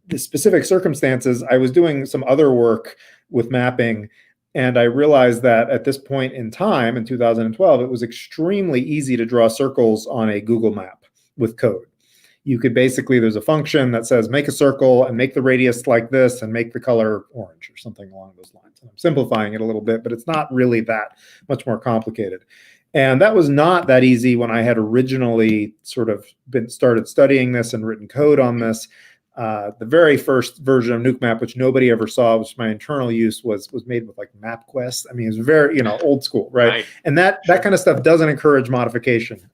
the specific circumstances, I was doing some other work with mapping, and I realized that at this point in time, in 2012, it was extremely easy to draw circles on a Google map with code. You could basically, there's a function that says make a circle and make the radius like this and make the color orange or something along those lines. And I'm simplifying it a little bit, but it's not really that much more complicated. And that was not that easy when I had originally sort of started studying this and written code on this. The very first version of NukeMap, which nobody ever saw, which my internal use was made with like MapQuest. I mean, it's very, old school, right? And that kind of stuff doesn't encourage modification.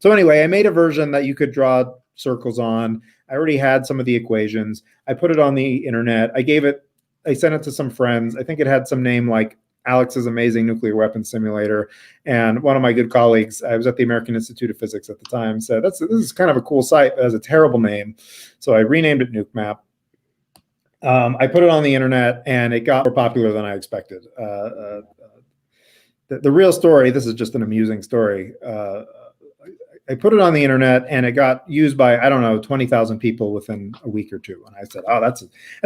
So anyway, I made a version that you could draw circles on. I already had some of the equations. I put it on the internet. I sent it to some friends. I think it had some name like Alex's Amazing Nuclear Weapons Simulator. And one of my good colleagues, I was at the American Institute of Physics at the time, said, this is kind of a cool site, but it has a terrible name. So I renamed it NukeMap. I put it on the internet, and it got more popular than I expected. The real story, this is just an amusing story. I put it on the internet and it got used by, I don't know, 20,000 people within a week or two. And I said, oh, that's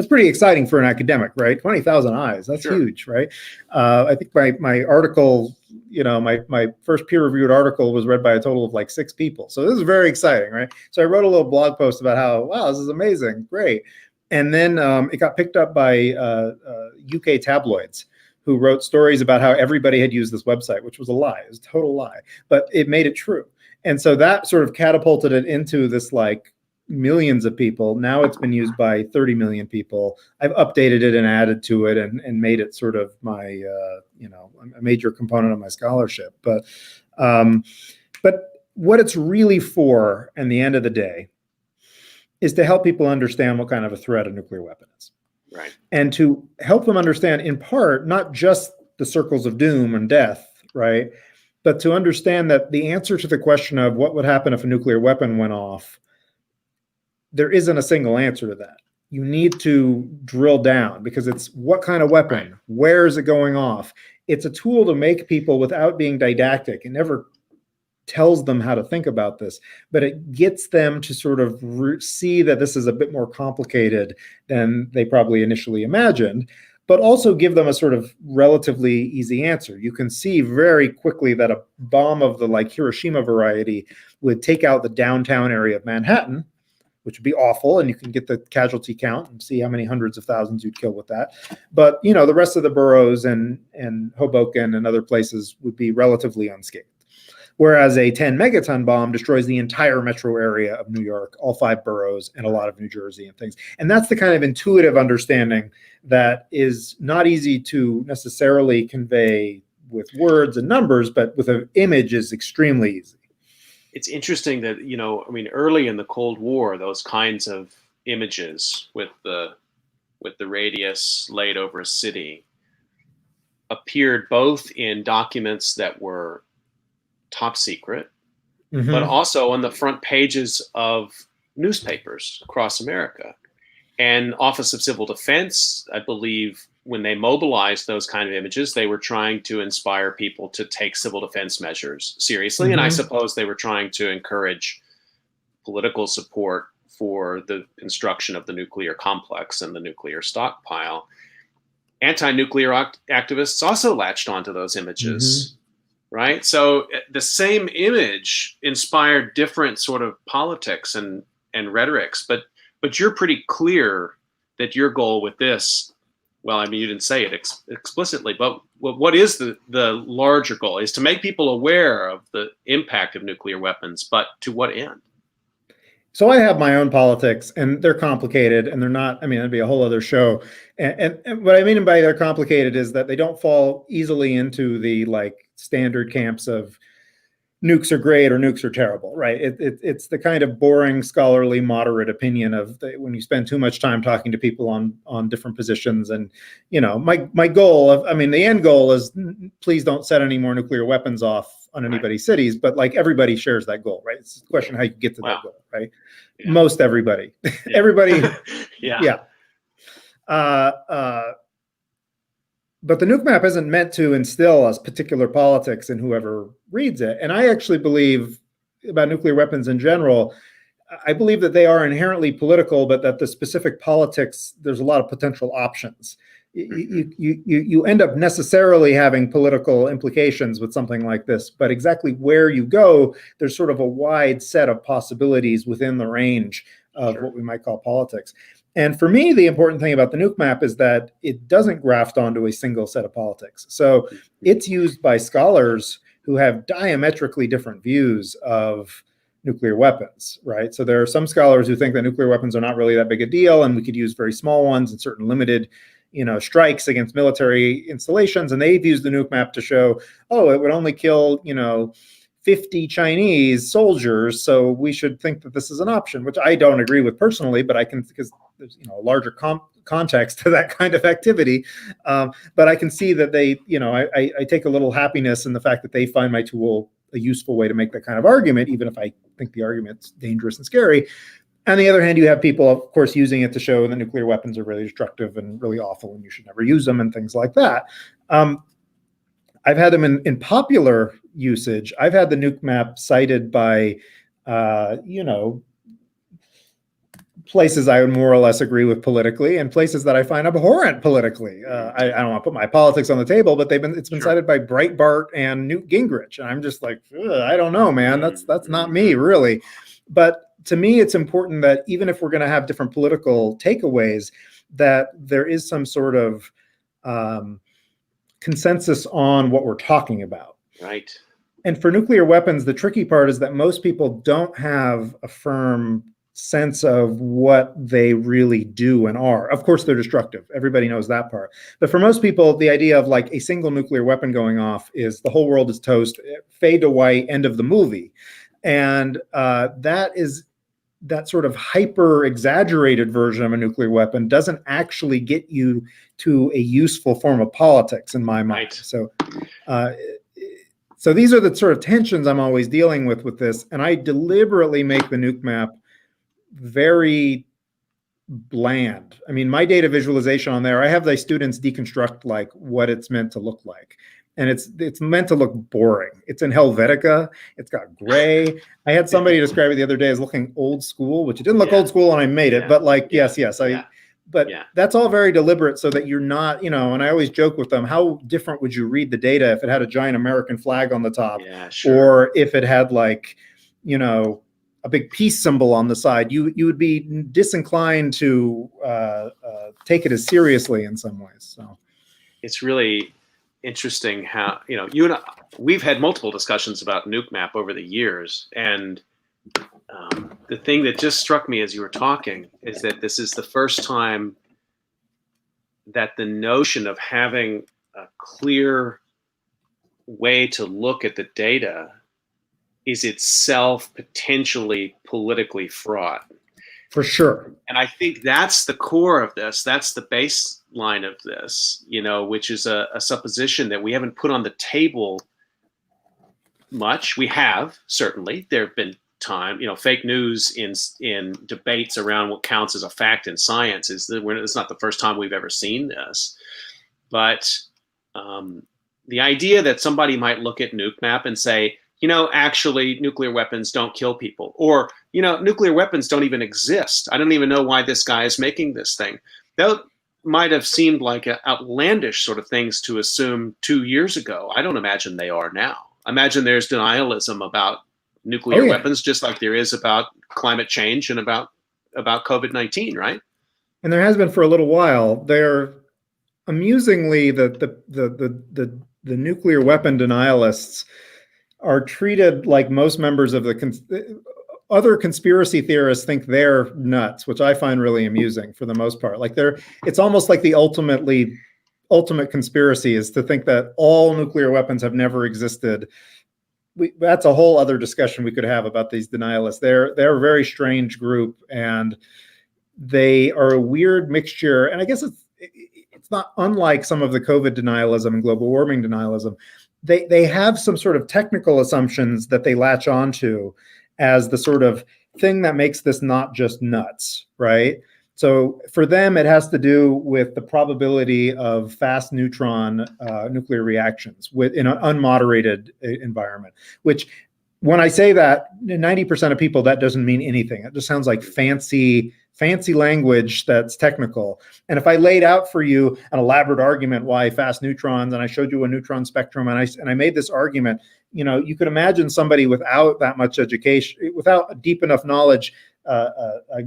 pretty exciting for an academic, right? 20,000 eyes, that's Sure. huge, right? I think my article, my first peer-reviewed article was read by a total of like 6 people. So this is very exciting, right? So I wrote a little blog post about how, wow, this is amazing, great. And then it got picked up by UK tabloids, who wrote stories about how everybody had used this website, which was a lie. It was a total lie, but it made it true. And so that sort of catapulted it into this like millions of people. Now it's been used by 30 million people. I've updated it and added to it and made it sort of my, a major component of my scholarship. But what it's really for, in the end of the day, is to help people understand what kind of a threat a nuclear weapon is. Right. And to help them understand, in part, not just the circles of doom and death, right? But to understand that the answer to the question of what would happen if a nuclear weapon went off, there isn't a single answer to that. You need to drill down, because it's what kind of weapon, right. Where is it going off? It's a tool to make people, without being didactic, and never tells them how to think about this, but it gets them to sort of see that this is a bit more complicated than they probably initially imagined, but also give them a sort of relatively easy answer. You can see very quickly that a bomb of the like Hiroshima variety would take out the downtown area of Manhattan, which would be awful, and you can get the casualty count and see how many hundreds of thousands you'd kill with that. But the rest of the boroughs and Hoboken and other places would be relatively unscathed. Whereas a 10 megaton bomb destroys the entire metro area of New York, all 5 boroughs, and a lot of New Jersey and things. And that's the kind of intuitive understanding that is not easy to necessarily convey with words and numbers, but with an image is extremely easy. It's interesting that, early in the Cold War, those kinds of images with the radius laid over a city appeared both in documents that were top secret, but also on the front pages of newspapers across America. And Office of Civil Defense, I believe, when they mobilized those kind of images, they were trying to inspire people to take civil defense measures seriously. And I suppose they were trying to encourage political support for the construction of the nuclear complex and the nuclear stockpile. Anti-nuclear activists also latched onto those images. Right. So the same image inspired different sort of politics and rhetorics. But you're pretty clear that your goal with this, well, you didn't say it explicitly, but what is the larger goal is to make people aware of the impact of nuclear weapons, but to what end? So I have my own politics, and they're complicated, and they're not, that'd be a whole other show. And what I mean by they're complicated is that they don't fall easily into the like standard camps of nukes are great or nukes are terrible, right? It's the kind of boring, scholarly, moderate opinion of when you spend too much time talking to people on different positions. And, my goal the end goal is please don't set any more nuclear weapons off on anybody's cities, but like everybody shares that goal, right? It's a question how you get to that goal, right? Yeah. Most everybody, everybody. Yeah. But the nuke map isn't meant to instill a particular politics in whoever reads it. And I actually believe about nuclear weapons in general, I believe that they are inherently political, but that the specific politics, there's a lot of potential options. You end up necessarily having political implications with something like this, but exactly where you go, there's sort of a wide set of possibilities within the range of what we might call politics. And for me, the important thing about the nuke map is that it doesn't graft onto a single set of politics. So it's used by scholars who have diametrically different views of nuclear weapons, right? So there are some scholars who think that nuclear weapons are not really that big a deal, and we could use very small ones in certain limited strikes against military installations. And they've used the nuke map to show, it would only kill, 50 Chinese soldiers. So we should think that this is an option, which I don't agree with personally, but I can, because there's, a larger context to that kind of activity. But I can see that they, I take a little happiness in the fact that they find my tool a useful way to make that kind of argument, even if I think the argument's dangerous and scary. On the other hand, you have people, of course, using it to show that nuclear weapons are really destructive and really awful and you should never use them and things like that. I've had them in popular usage. I've had the nuke map cited by, you know, places I would more or less agree with politically, and places that I find abhorrent politically. I don't want to put my politics on the table, but it's been cited by Breitbart and Newt Gingrich, and I'm just like, I don't know, man. That's not me, really. But to me, it's important that even if we're going to have different political takeaways, that there is some sort of consensus on what we're talking about. Right. And for nuclear weapons, the tricky part is that most people don't have a firm sense of what they really do and are. Of course, they're destructive. Everybody knows that part. But for most people, the idea of like a single nuclear weapon going off is the whole world is toast, fade to white, end of the movie. And that sort of hyper exaggerated version of a nuclear weapon doesn't actually get you to a useful form of politics in my mind. Right. So these are the sort of tensions I'm always dealing with this. And I deliberately make the nuke map very bland. I mean, my data visualization on there, I have the students deconstruct like what it's meant to look like. And it's meant to look boring. It's in Helvetica. It's got gray. I had somebody describe it the other day as looking old school, which it didn't look old school when I made it, but like, yes. But that's all very deliberate so that you're not, you know, and I always joke with them, how different would you read the data if it had a giant American flag on the top? Yeah, sure. Or if it had like, you know, a big peace symbol on the side, you would be disinclined to take it as seriously in some ways. So it's really interesting how, you know, you and I, we've had multiple discussions about nuke map over the years, and the thing that just struck me as you were talking is that this is the first time that the notion of having a clear way to look at the data is itself potentially politically fraught. For sure. And I think that's the core of this. That's the baseline of this, you know, which is a supposition that we haven't put on the table much. We have, certainly. There have been time, you know, fake news in debates around what counts as a fact in science it's not the first time we've ever seen this. But the idea that somebody might look at nuke map and say, you know, actually nuclear weapons don't kill people, or, you know, nuclear weapons don't even exist. I don't even know why this guy is making this thing. That might have seemed like outlandish sort of things to assume 2 years ago. I don't imagine they are now. I imagine there's denialism about nuclear weapons, just like there is about climate change and about COVID-19, right? And there has been for a little while. They're amusingly the nuclear weapon denialists are treated like most members of the other conspiracy theorists think they're nuts, which I find really amusing for the most part. Like it's almost like the ultimate conspiracy is to think that all nuclear weapons have never existed. That's a whole other discussion we could have about these denialists. They're a very strange group, and they are a weird mixture. And I guess it's not unlike some of the COVID denialism and global warming denialism. They have some sort of technical assumptions that they latch onto as the sort of thing that makes this not just nuts, right? So for them, it has to do with the probability of fast neutron nuclear reactions in an unmoderated environment, which when I say that, 90% of people, that doesn't mean anything. It just sounds like fancy language that's technical. And if I laid out for you an elaborate argument why fast neutrons, and I showed you a neutron spectrum, and I made this argument, you know, you could imagine somebody without that much education, without deep enough knowledge,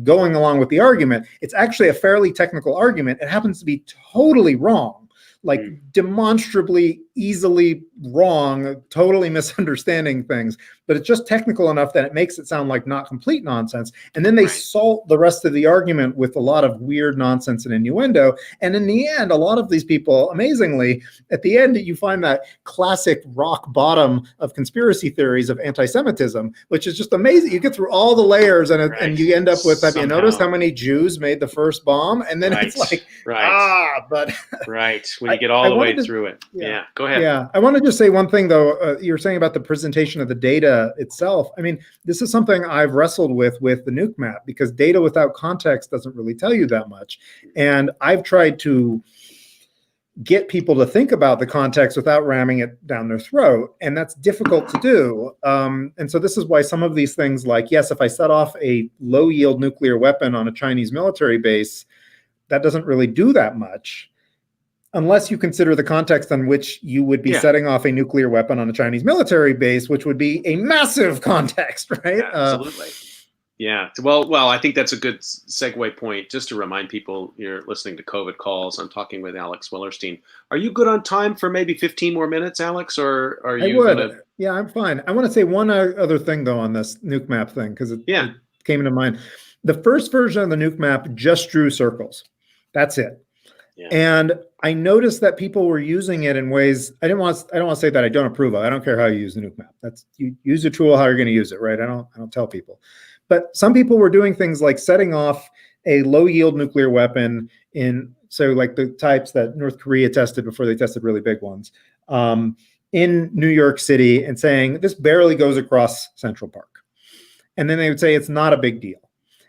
going along with the argument. It's actually a fairly technical argument. It happens to be totally wrong, like demonstrably easily wrong, totally misunderstanding things, but it's just technical enough that it makes it sound like not complete nonsense. And then they salt the rest of the argument with a lot of weird nonsense and innuendo. And in the end, a lot of these people, amazingly, at the end, you find that classic rock bottom of conspiracy theories of anti-Semitism, which is just amazing. You get through all the layers and you end up with, have you noticed how many Jews made the first bomb? And then it's like, but when you get all the way through it. Yeah, go ahead. Yeah, I want to just say one thing, though. You're saying about the presentation of the data itself. I mean, this is something I've wrestled with the nuke map, because data without context doesn't really tell you that much. And I've tried to, get people to think about the context without ramming it down their throat. And that's difficult to do. And so this is why some of these things like, yes, if I set off a low yield nuclear weapon on a Chinese military base, that doesn't really do that much unless you consider the context in which you would be setting off a nuclear weapon on a Chinese military base, which would be a massive context, right? Yeah, absolutely. Yeah. Well, I think that's a good segue point. Just to remind people, you're listening to COVID Calls. I'm talking with Alex Wellerstein. Are you good on time for maybe 15 more minutes, Alex, or are you? Yeah, I'm fine. I want to say one other thing though on this nuke map thing because it came into mind. The first version of the nuke map just drew circles. That's it. Yeah. And I noticed that people were using it in ways I don't want to say that I don't approve of. I don't care how you use the nuke map. That's you use the tool how you're going to use it, right? I don't tell people. But some people were doing things like setting off a low yield nuclear weapon so like the types that North Korea tested before they tested really big ones in New York City and saying this barely goes across Central Park. And then they would say it's not a big deal.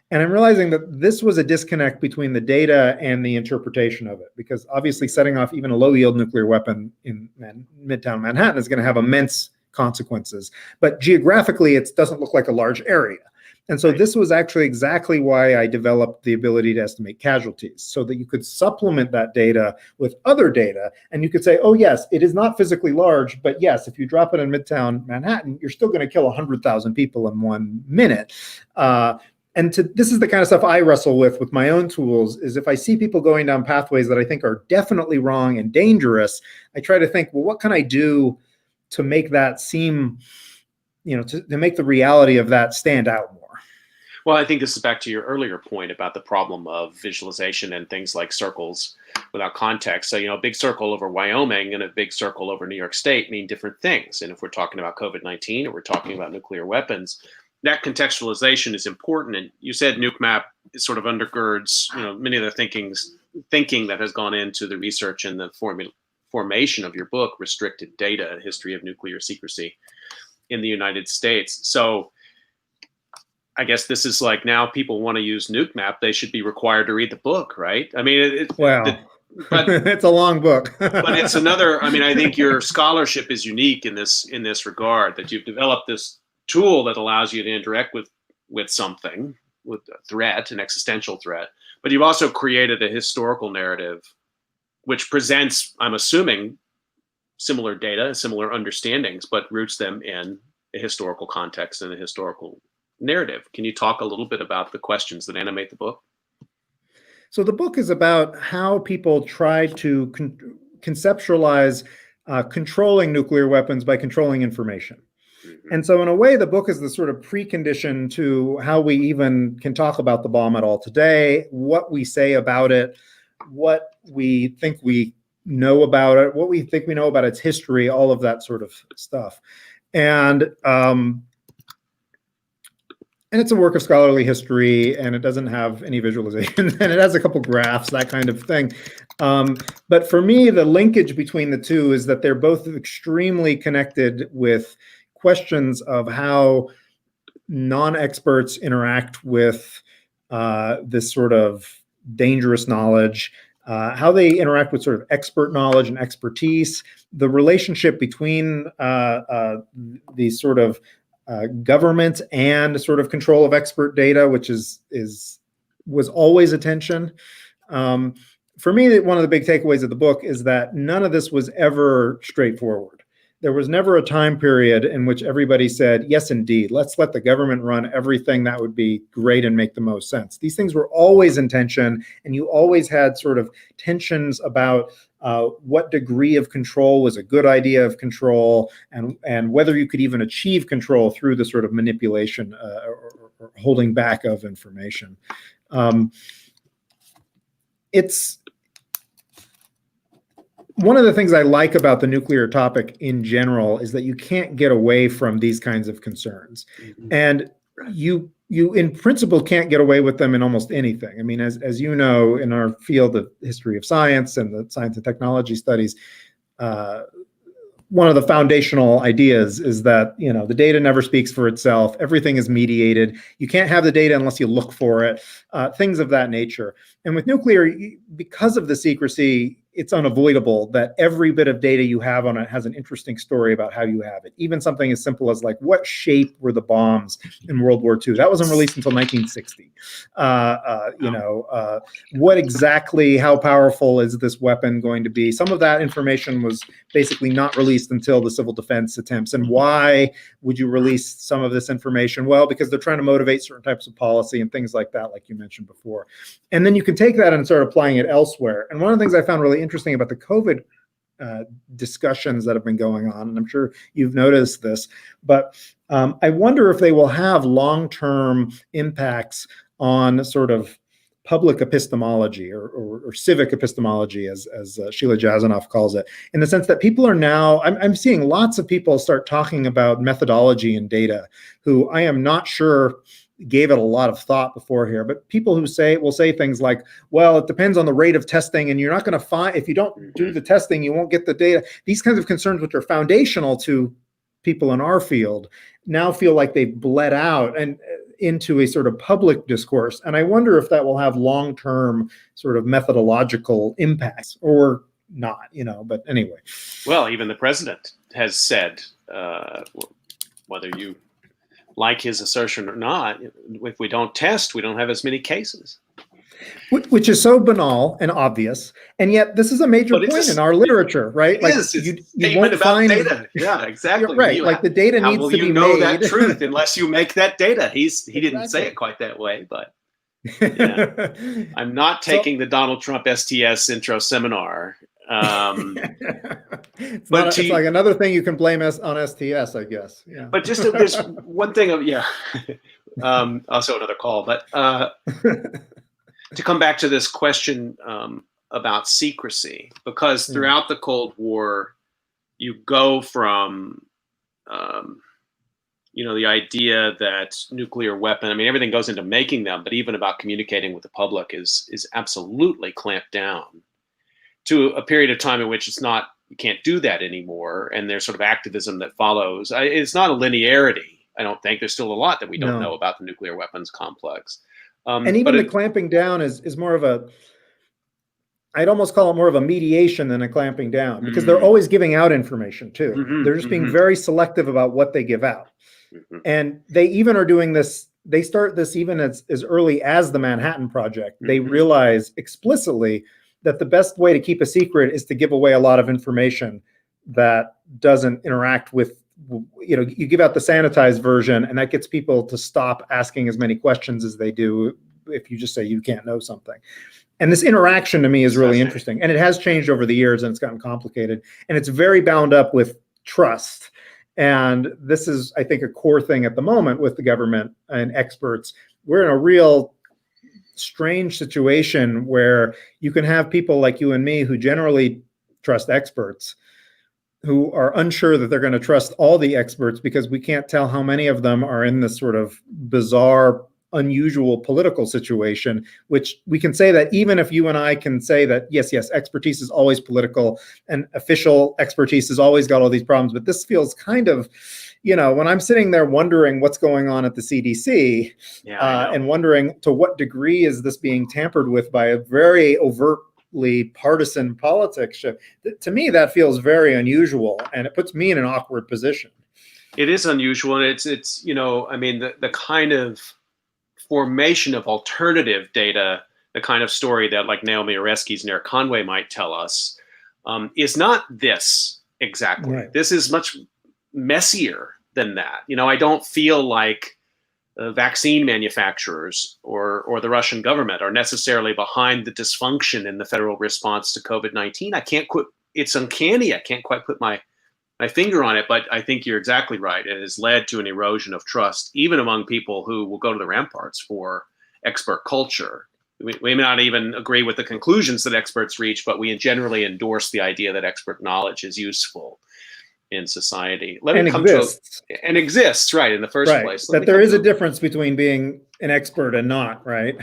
And I'm realizing that this was a disconnect between the data and the interpretation of it, because obviously setting off even a low yield nuclear weapon in Midtown Manhattan is going to have immense consequences. But geographically, it doesn't look like a large area. And so this was actually exactly why I developed the ability to estimate casualties, so that you could supplement that data with other data. And you could say, oh, yes, it is not physically large, but yes, if you drop it in Midtown Manhattan, you're still going to kill 100,000 people in 1 minute. This is the kind of stuff I wrestle with my own tools, is if I see people going down pathways that I think are definitely wrong and dangerous, I try to think, well, what can I do to make that seem, to make the reality of that stand out more? Well, I think this is back to your earlier point about the problem of visualization and things like circles without context. So, a big circle over Wyoming and a big circle over New York State mean different things. And if we're talking about COVID-19 or we're talking about nuclear weapons, that contextualization is important. And you said nuke map sort of undergirds, many of the thinking that has gone into the research and the formation of your book, Restricted Data: A History of Nuclear Secrecy in the United States. So I guess this is like, now people want to use nuke map, they should be required to read the book, right? I mean, but it's a long book. But it's another. I mean, I think your scholarship is unique in this regard, that you've developed this tool that allows you to interact with something, with a threat, an existential threat, but you've also created a historical narrative which presents, I'm assuming, similar data, similar understandings, but roots them in a historical context and a historical narrative. Can you talk a little bit about the questions that animate the book? So the book is about how people try to conceptualize controlling nuclear weapons by controlling information. And so in a way, the book is the sort of precondition to how we even can talk about the bomb at all today, what we say about it, what we think we know about it, what we think we know about its history, all of that sort of stuff. And it's a work of scholarly history, and it doesn't have any visualization, and it has a couple graphs, that kind of thing. But for me, the linkage between the two is that they're both extremely connected with questions of how non-experts interact with this sort of dangerous knowledge, how they interact with sort of expert knowledge and expertise, the relationship between these sort of government and sort of control of expert data, which was always a tension. For me, one of the big takeaways of the book is that none of this was ever straightforward. There was never a time period in which everybody said, yes, indeed, let's let the government run everything. That would be great and make the most sense. These things were always in tension, and you always had sort of tensions about what degree of control was a good idea of control, and whether you could even achieve control through the sort of manipulation or holding back of information. It's one of the things I like about the nuclear topic in general is that you can't get away from these kinds of concerns. Mm-hmm. And you in principle can't get away with them in almost anything. I mean, as you know, in our field of history of science and the science and technology studies, one of the foundational ideas is that, the data never speaks for itself. Everything is mediated. You can't have the data unless you look for it, things of that nature. And with nuclear, because of the secrecy, it's unavoidable that every bit of data you have on it has an interesting story about how you have it. Even something as simple as like, what shape were the bombs in World War II? That wasn't released until 1960. What exactly, how powerful is this weapon going to be? Some of that information was basically not released until the civil defense attempts. And why would you release some of this information? Well, because they're trying to motivate certain types of policy and things like that, like you mentioned before. And then you can take that and start applying it elsewhere. And one of the things I found really interesting about the COVID discussions that have been going on, and I'm sure you've noticed this, but I wonder if they will have long-term impacts on sort of public epistemology or civic epistemology, as Sheila Jasanoff calls it, in the sense that people are now, I'm seeing lots of people start talking about methodology and data, who I am not sure gave it a lot of thought before here, but people who will say things like, well, it depends on the rate of testing, and you're not going to find, if you don't do the testing, you won't get the data. These kinds of concerns, which are foundational to people in our field, now feel like they've bled out and into a sort of public discourse. And I wonder if that will have long-term sort of methodological impacts or not, but anyway. Well, even the president has said, whether you like his assertion or not, if we don't test, we don't have as many cases. Which is so banal and obvious, and yet this is a major point in our literature, right? Like you won't find data. Yeah, exactly. Right. Like the data needs to be made. How will you know that truth unless you make that data? He didn't say it quite that way, but yeah. I'm not taking the Donald Trump STS intro seminar. It's like another thing you can blame us on STS, I guess. Yeah. But just there's one thing also another call, but to come back to this question about secrecy, because throughout the Cold War, you go from the idea that nuclear weapon, I mean, everything goes into making them, but even about communicating with the public is absolutely clamped down, to a period of time in which you can't do that anymore. And there's sort of activism that follows. It's not a linearity. I don't think there's still a lot that we don't know about the nuclear weapons complex. And even the clamping down is more of I'd almost call it more of a mediation than a clamping down, because they're always giving out information too. They're just being very selective about what they give out. And they even are doing this. They start this even as early as the Manhattan Project. They realize explicitly that the best way to keep a secret is to give away a lot of information that doesn't interact with, you give out the sanitized version, and that gets people to stop asking as many questions as they do if you just say you can't know something. And this interaction to me is really interesting. And it has changed over the years, and it's gotten complicated. And it's very bound up with trust. And this is, I think, a core thing at the moment with the government and experts. We're in a real strange situation where you can have people like you and me who generally trust experts, who are unsure that they're going to trust all the experts, because we can't tell how many of them are in this sort of bizarre, unusual political situation, which we can say that even if you and I can say that, yes, expertise is always political and official expertise has always got all these problems. But this feels kind of, when I'm sitting there wondering what's going on at the CDC and wondering to what degree is this being tampered with by a very overtly partisan politics shift, to me, that feels very unusual, and it puts me in an awkward position. It is unusual. And it's the kind of formation of alternative data, the kind of story that like Naomi Oreskes and Eric Conway might tell us, is not this exactly. Right. This is much messier than that. I don't feel like vaccine manufacturers or the Russian government are necessarily behind the dysfunction in the federal response to COVID-19. It's uncanny. I can't quite put my finger on it, but I think you're exactly right. It has led to an erosion of trust, even among people who will go to the ramparts for expert culture. We may not even agree with the conclusions that experts reach, but we generally endorse the idea that expert knowledge is useful in society. And exists, right, in the first place. That there is a difference between being an expert and not, right?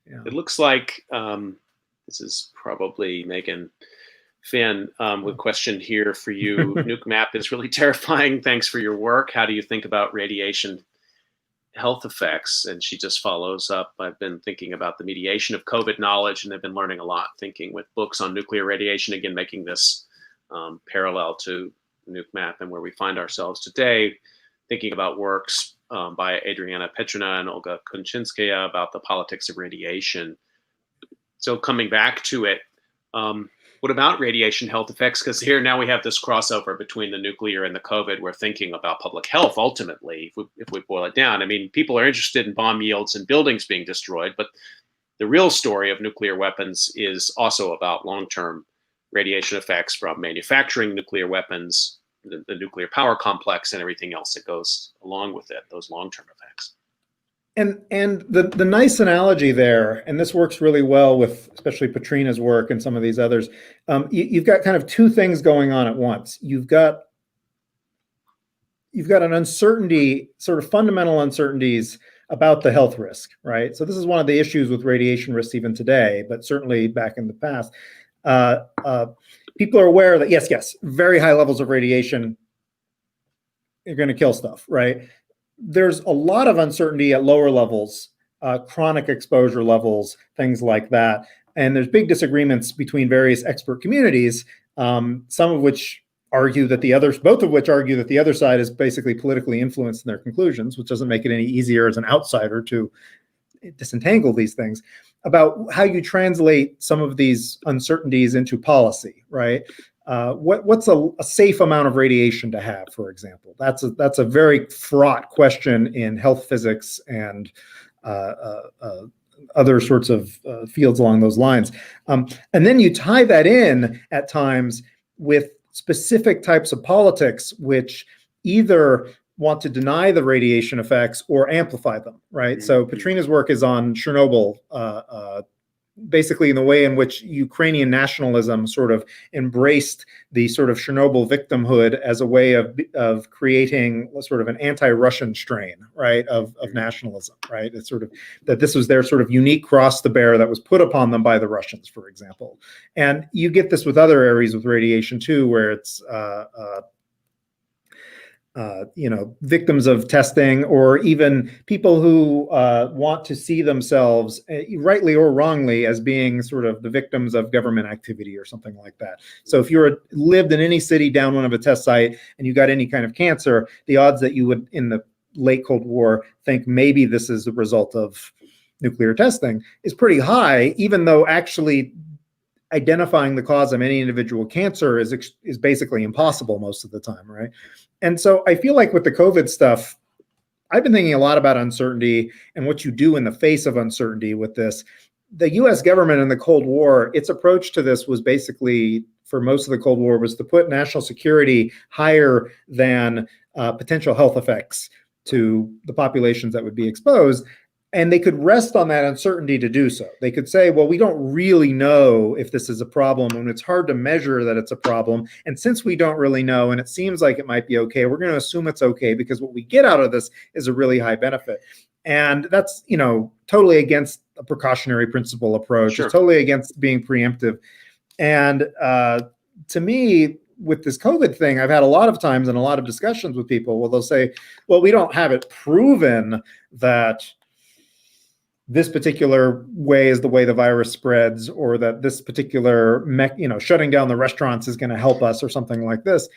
Yeah. It looks like this is probably Megan Finn with a question here for you. Nuke Map is really terrifying. Thanks for your work. How do you think about radiation health effects, and she just follows up. I've been thinking about the mediation of COVID knowledge, and I've been learning a lot, thinking with books on nuclear radiation, again, making this parallel to Nuke Map and where we find ourselves today, thinking about works by Adriana Petrina and Olga Konchinskaya about the politics of radiation. So coming back to it, what about radiation health effects? Because here now we have this crossover between the nuclear and the COVID. We're thinking about public health ultimately, if we boil it down. I mean, people are interested in bomb yields and buildings being destroyed, but the real story of nuclear weapons is also about long-term radiation effects from manufacturing nuclear weapons, the nuclear power complex, and everything else that goes along with it, those long-term effects. And the nice analogy there, and this works really well with especially Petrina's work and some of these others, you've got kind of two things going on at once. You've got an uncertainty, sort of fundamental uncertainties about the health risk, right? So this is one of the issues with radiation risks even today, but certainly back in the past. People are aware that yes, very high levels of radiation are going to kill stuff, right? There's a lot of uncertainty at lower levels, chronic exposure levels, things like that. And there's big disagreements between various expert communities, some of which argue that both of which argue that the other side is basically politically influenced in their conclusions, which doesn't make it any easier as an outsider to disentangle these things, about how you translate some of these uncertainties into policy, right? What's a safe amount of radiation to have, for example? That's a very fraught question in health physics and other sorts of fields along those lines. And then you tie that in at times with specific types of politics, which either want to deny the radiation effects or amplify them, right? So Petrina's work is on Chernobyl, basically in the way in which Ukrainian nationalism sort of embraced the sort of Chernobyl victimhood as a way of creating sort of an anti-Russian strain, right, of nationalism, right? It's sort of that this was their sort of unique cross to bear that was put upon them by the Russians, for example. And you get this with other areas with radiation too, where it's victims of testing, or even people who want to see themselves, rightly or wrongly, as being sort of the victims of government activity or something like that. So if you lived in any city down one of a test site and you got any kind of cancer, the odds that you would, in the late Cold War, think maybe this is a result of nuclear testing is pretty high, even though actually identifying the cause of any individual cancer is basically impossible most of the time, right? And so I feel like with the COVID stuff, I've been thinking a lot about uncertainty and what you do in the face of uncertainty with this. The US government in the Cold War, its approach to this was basically, for most of the Cold War, was to put national security higher than potential health effects to the populations that would be exposed. And they could rest on that uncertainty to do so. They could say, well, we don't really know if this is a problem, and it's hard to measure that it's a problem. And since we don't really know, and it seems like it might be okay, we're going to assume it's okay, because what we get out of this is a really high benefit. And that's, totally against a precautionary principle approach. Sure. It's totally against being preemptive. And to me, with this COVID thing, I've had a lot of times and a lot of discussions with people where they'll say, well, we don't have it proven that this particular way is the way the virus spreads, or that this particular, shutting down the restaurants is going to help us, or something like this.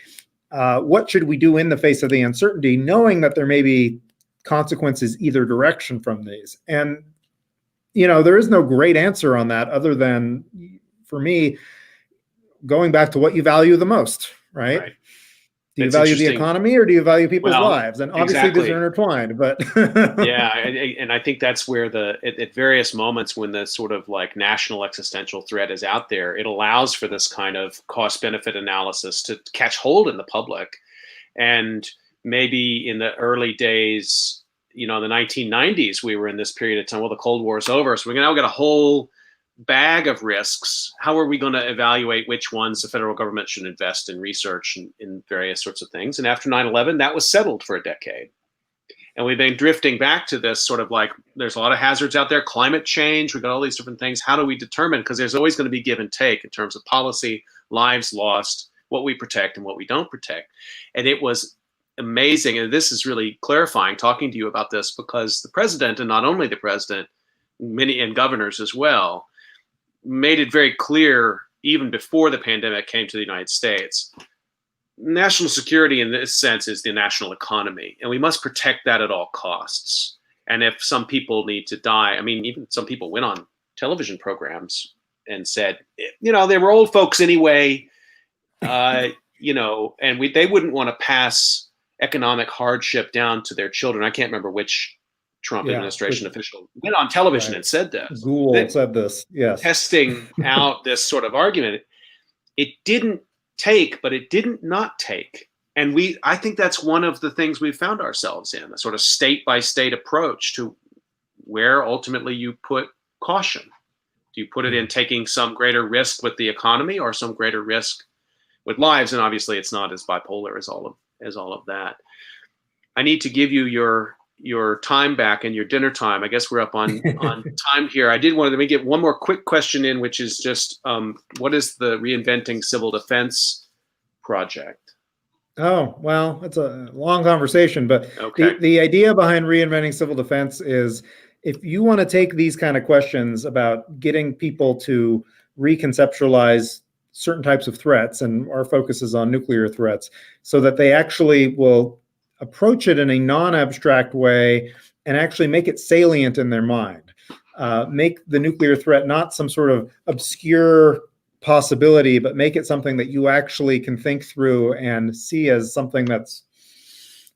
What should we do in the face of the uncertainty, knowing that there may be consequences either direction from these? And, there is no great answer on that, other than, for me, going back to what you value the most, right? Do you value the economy, or do you value people's lives? And obviously these are intertwined, but yeah, and I think that's where at various moments when the sort of like national existential threat is out there, it allows for this kind of cost-benefit analysis to catch hold in the public. And maybe in the early days, the 1990s, we were in this period of time, well, the Cold War is over, so we're now got a whole bag of risks. How are we going to evaluate which ones the federal government should invest in research and in various sorts of things? And after 9/11, that was settled for a decade. And we've been drifting back to this sort of like, there's a lot of hazards out there, climate change, we've got all these different things. How do we determine? Because there's always going to be give and take in terms of policy, lives lost, what we protect and what we don't protect. And it was amazing, and this is really clarifying talking to you about this, because the president, and not only the president, many and governors as well, made it very clear even before the pandemic came to the United States. National security in this sense is the national economy, and we must protect that at all costs. And if some people need to die, I mean, even some people went on television programs and said, you know, they were old folks anyway, you know, and they wouldn't want to pass economic hardship down to their children. I can't remember which Trump administration official went on television and said this. Gould said this, yes. Testing out this sort of argument. It didn't take, but it didn't not take. And I think that's one of the things we found ourselves in, a sort of state by state approach to where ultimately you put caution. Do you put it in taking some greater risk with the economy or some greater risk with lives? And obviously it's not as bipolar as all of that. I need to give you your time back and your dinner time. I guess we're up on time here. I did want to get one more quick question in, which is just what is the Reinventing Civil Defense project? Oh, well, it's a long conversation, but okay. the idea behind Reinventing Civil Defense is, if you want to take these kind of questions about getting people to reconceptualize certain types of threats, and our focus is on nuclear threats, so that they actually will approach it in a non-abstract way and actually make it salient in their mind. Make the nuclear threat not some sort of obscure possibility, but make it something that you actually can think through and see as something that's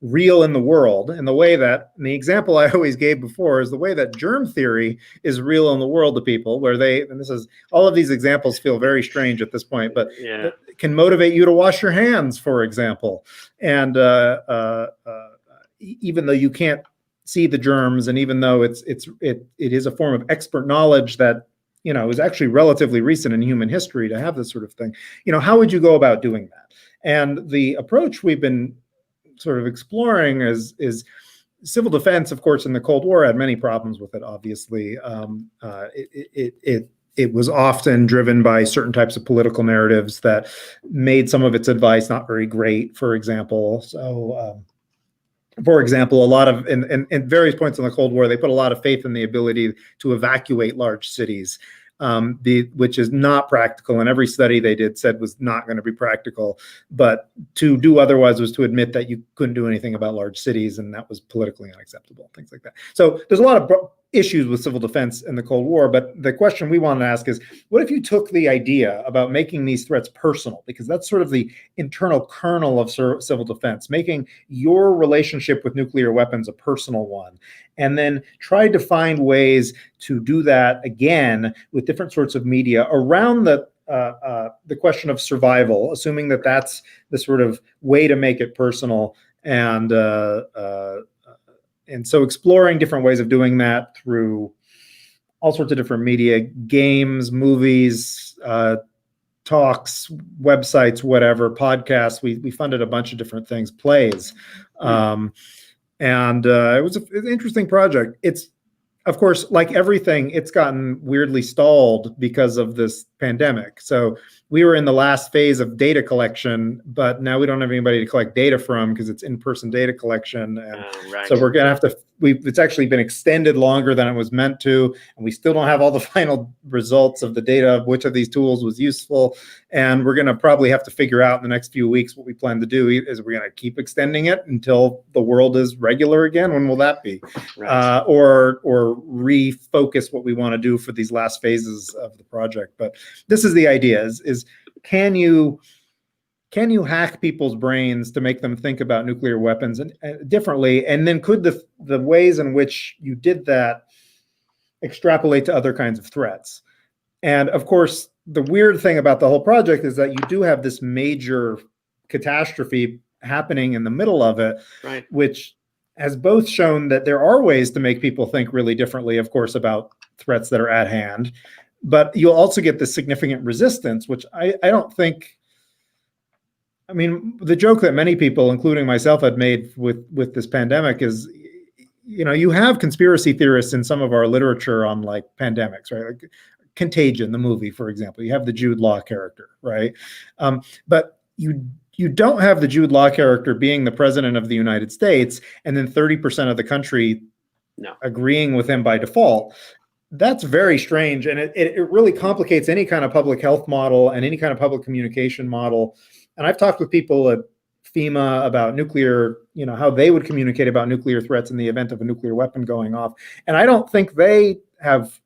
real in the world. And the example I always gave before is the way that germ theory is real in the world to people, where all of these examples feel very strange at this point, but it can motivate you to wash your hands, for example. And even though you can't see the germs, and even though it is a form of expert knowledge that, you know, is actually relatively recent in human history to have this sort of thing, you know, how would you go about doing that? And the approach we've been sort of exploring is civil defense. Of course, in the Cold War had many problems with it, obviously. It was often driven by certain types of political narratives that made some of its advice not very great, for example. So, for example, a lot of, in various points in the Cold War, they put a lot of faith in the ability to evacuate large cities, which is not practical. And every study they did said was not going to be practical. But to do otherwise was to admit that you couldn't do anything about large cities, and that was politically unacceptable, things like that. So there's a lot of issues with civil defense in the Cold War. But the question we want to ask is, what if you took the idea about making these threats personal? Because that's sort of the internal kernel of civil defense, making your relationship with nuclear weapons a personal one, and then tried to find ways to do that again with different sorts of media around the question of survival, assuming that that's the sort of way to make it personal. And so exploring different ways of doing that through all sorts of different media, games, movies, talks, websites, whatever, podcasts. We funded a bunch of different things, plays. And it was an interesting project. It's, of course, like everything, it's gotten weirdly stalled because of this pandemic. So we were in the last phase of data collection, but now we don't have anybody to collect data from because it's in-person data collection. And so we're going to have to, it's actually been extended longer than it was meant to. And we still don't have all the final results of the data of which of these tools was useful. And we're going to probably have to figure out in the next few weeks what we plan to do. Is we're going to keep extending it until the world is regular again? When will that be? Right. Or refocus what we want to do for these last phases of the project. But this is the idea, is can you hack people's brains to make them think about nuclear weapons differently? And then could the ways in which you did that extrapolate to other kinds of threats? And of course, the weird thing about the whole project is that you do have this major catastrophe happening in the middle of it, right, which has both shown that there are ways to make people think really differently, of course, about threats that are at hand. But you'll also get this significant resistance, which I don't think, I mean, the joke that many people, including myself, had made with this pandemic is, you know, you have conspiracy theorists in some of our literature on like pandemics, right? Like Contagion, the movie, for example, you have the Jude Law character, right? But you don't have the Jude Law character being the president of the United States and then 30% of the country agreeing with him by default. That's very strange. And it really complicates any kind of public health model and any kind of public communication model. And I've talked with people at FEMA about nuclear, how they would communicate about nuclear threats in the event of a nuclear weapon going off. And I don't think they have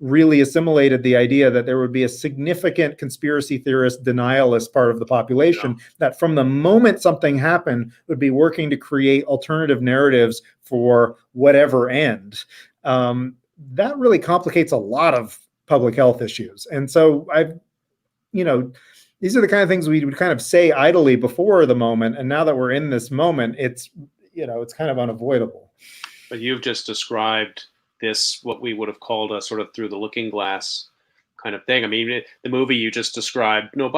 really assimilated the idea that there would be a significant conspiracy theorist, denialist part of the population that from the moment something happened would be working to create alternative narratives for whatever end. That really complicates a lot of public health issues. And so these are the kind of things we would kind of say idly before the moment. And now that we're in this moment, it's kind of unavoidable. But you've just described this, what we would have called a sort of through the looking glass kind of thing. I mean, the movie you just described, no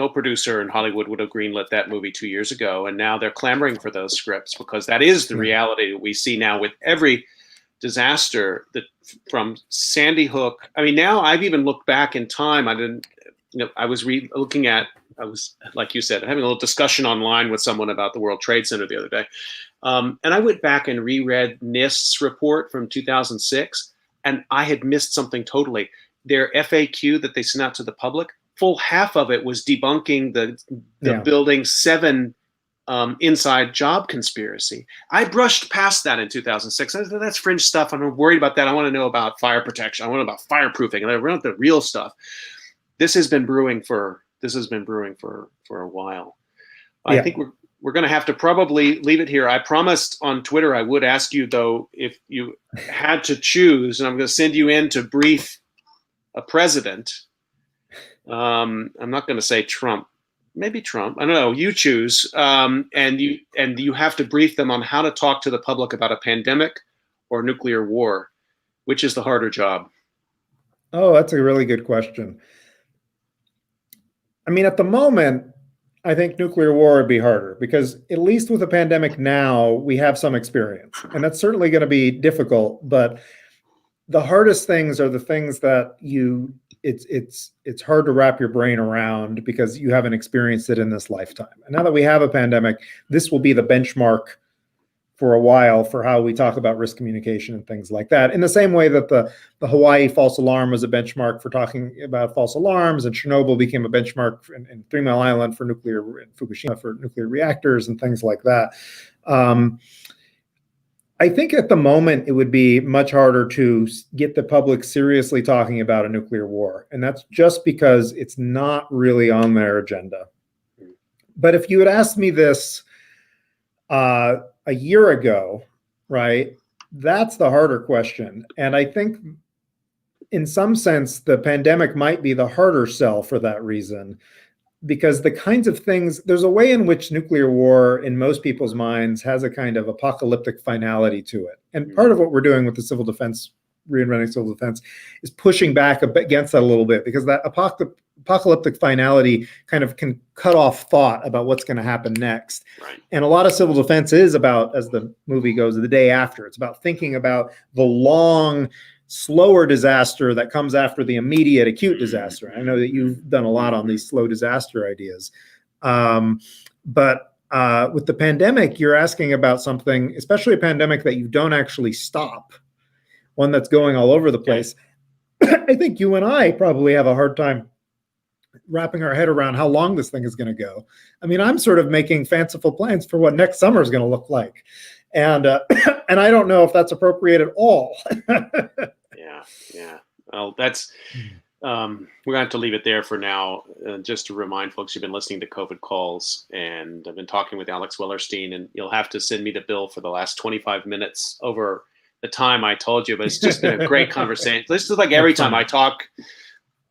producer in Hollywood would have greenlit that movie 2 years ago. And now they're clamoring for those scripts because that is the reality that we see now with every disaster, that from Sandy Hook. I mean, now I've even looked back in time. I was like you said, having a little discussion online with someone about the World Trade Center the other day. And I went back and reread NIST's report from 2006, and I had missed something totally. Their FAQ that they sent out to the public, full half of it was debunking the Building 7 inside job conspiracy. I brushed past that in 2006. I said, that's fringe stuff. I'm worried about that. I want to know about fire protection. I want to know about fireproofing. And I want the real stuff. This has been brewing for a while. I think we're going to have to probably leave it here. I promised on Twitter I would ask you, though, if you had to choose, and I'm going to send you in to brief a president. I'm not going to say Trump. Maybe Trump. I don't know. You choose, and you have to brief them on how to talk to the public about a pandemic or nuclear war. Which is the harder job? Oh, that's a really good question. I mean, at the moment, I think nuclear war would be harder because at least with a pandemic now, we have some experience, and that's certainly going to be difficult. But the hardest things are the things that it's hard to wrap your brain around because you haven't experienced it in this lifetime. And now that we have a pandemic, this will be the benchmark for a while for how we talk about risk communication and things like that. In the same way that the Hawaii false alarm was a benchmark for talking about false alarms, and Chernobyl became a benchmark in 3 Mile Island for nuclear, and Fukushima for nuclear reactors and things like that. I think at the moment it would be much harder to get the public seriously talking about a nuclear war. And that's just because it's not really on their agenda. But if you had asked me this a year ago, right, that's the harder question. And I think in some sense, the pandemic might be the harder sell for that reason, because the kinds of things, there's a way in which nuclear war in most people's minds has a kind of apocalyptic finality to it. And part of what we're doing with the civil defense, reinventing civil defense, is pushing back against that a little bit, because that apocalyptic finality kind of can cut off thought about what's going to happen next. Right. And a lot of civil defense is about, as the movie goes, the day after. It's about thinking about the long, slower disaster that comes after the immediate acute disaster. I know that you've done a lot on these slow disaster ideas. But with the pandemic, you're asking about something, especially a pandemic that you don't actually stop, one that's going all over the place. I think you and I probably have a hard time wrapping our head around how long this thing is going to go. I mean, I'm sort of making fanciful plans for what next summer is going to look like. And and I don't know if that's appropriate at all. Yeah. Well, that's we're going to have to leave it there for now. Just to remind folks, you've been listening to COVID Calls, and I've been talking with Alex Wellerstein, and you'll have to send me the bill for the last 25 minutes over the time I told you, but it's just been a great conversation. This is like every time I talk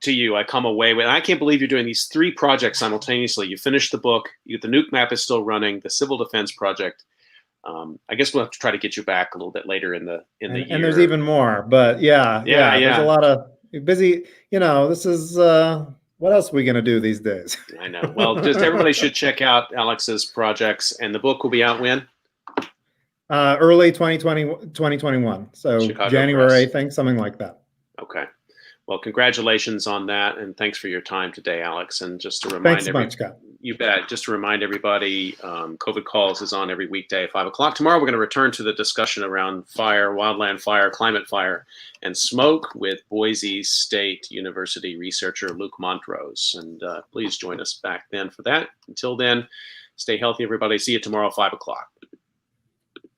to you, I come away with, and I can't believe you're doing these 3 projects simultaneously. You finished the book, the nuke map is still running, the civil defense project. I guess we'll have to try to get you back a little bit later in the year. And there's even more, but yeah. There's a lot of busy, this is, what else are we going to do these days? I know. Well, just everybody should check out Alex's projects, and the book will be out when? Early 2021. So Chicago January, Press. I think, something like that. Okay. Well, congratulations on that, and thanks for your time today, Alex. And just to remind You bet. Just to remind everybody, COVID Calls is on every weekday at 5 o'clock. Tomorrow, we're going to return to the discussion around fire, wildland fire, climate fire, and smoke with Boise State University researcher Luke Montrose. And please join us back then for that. Until then, stay healthy, everybody. See you tomorrow, 5 o'clock.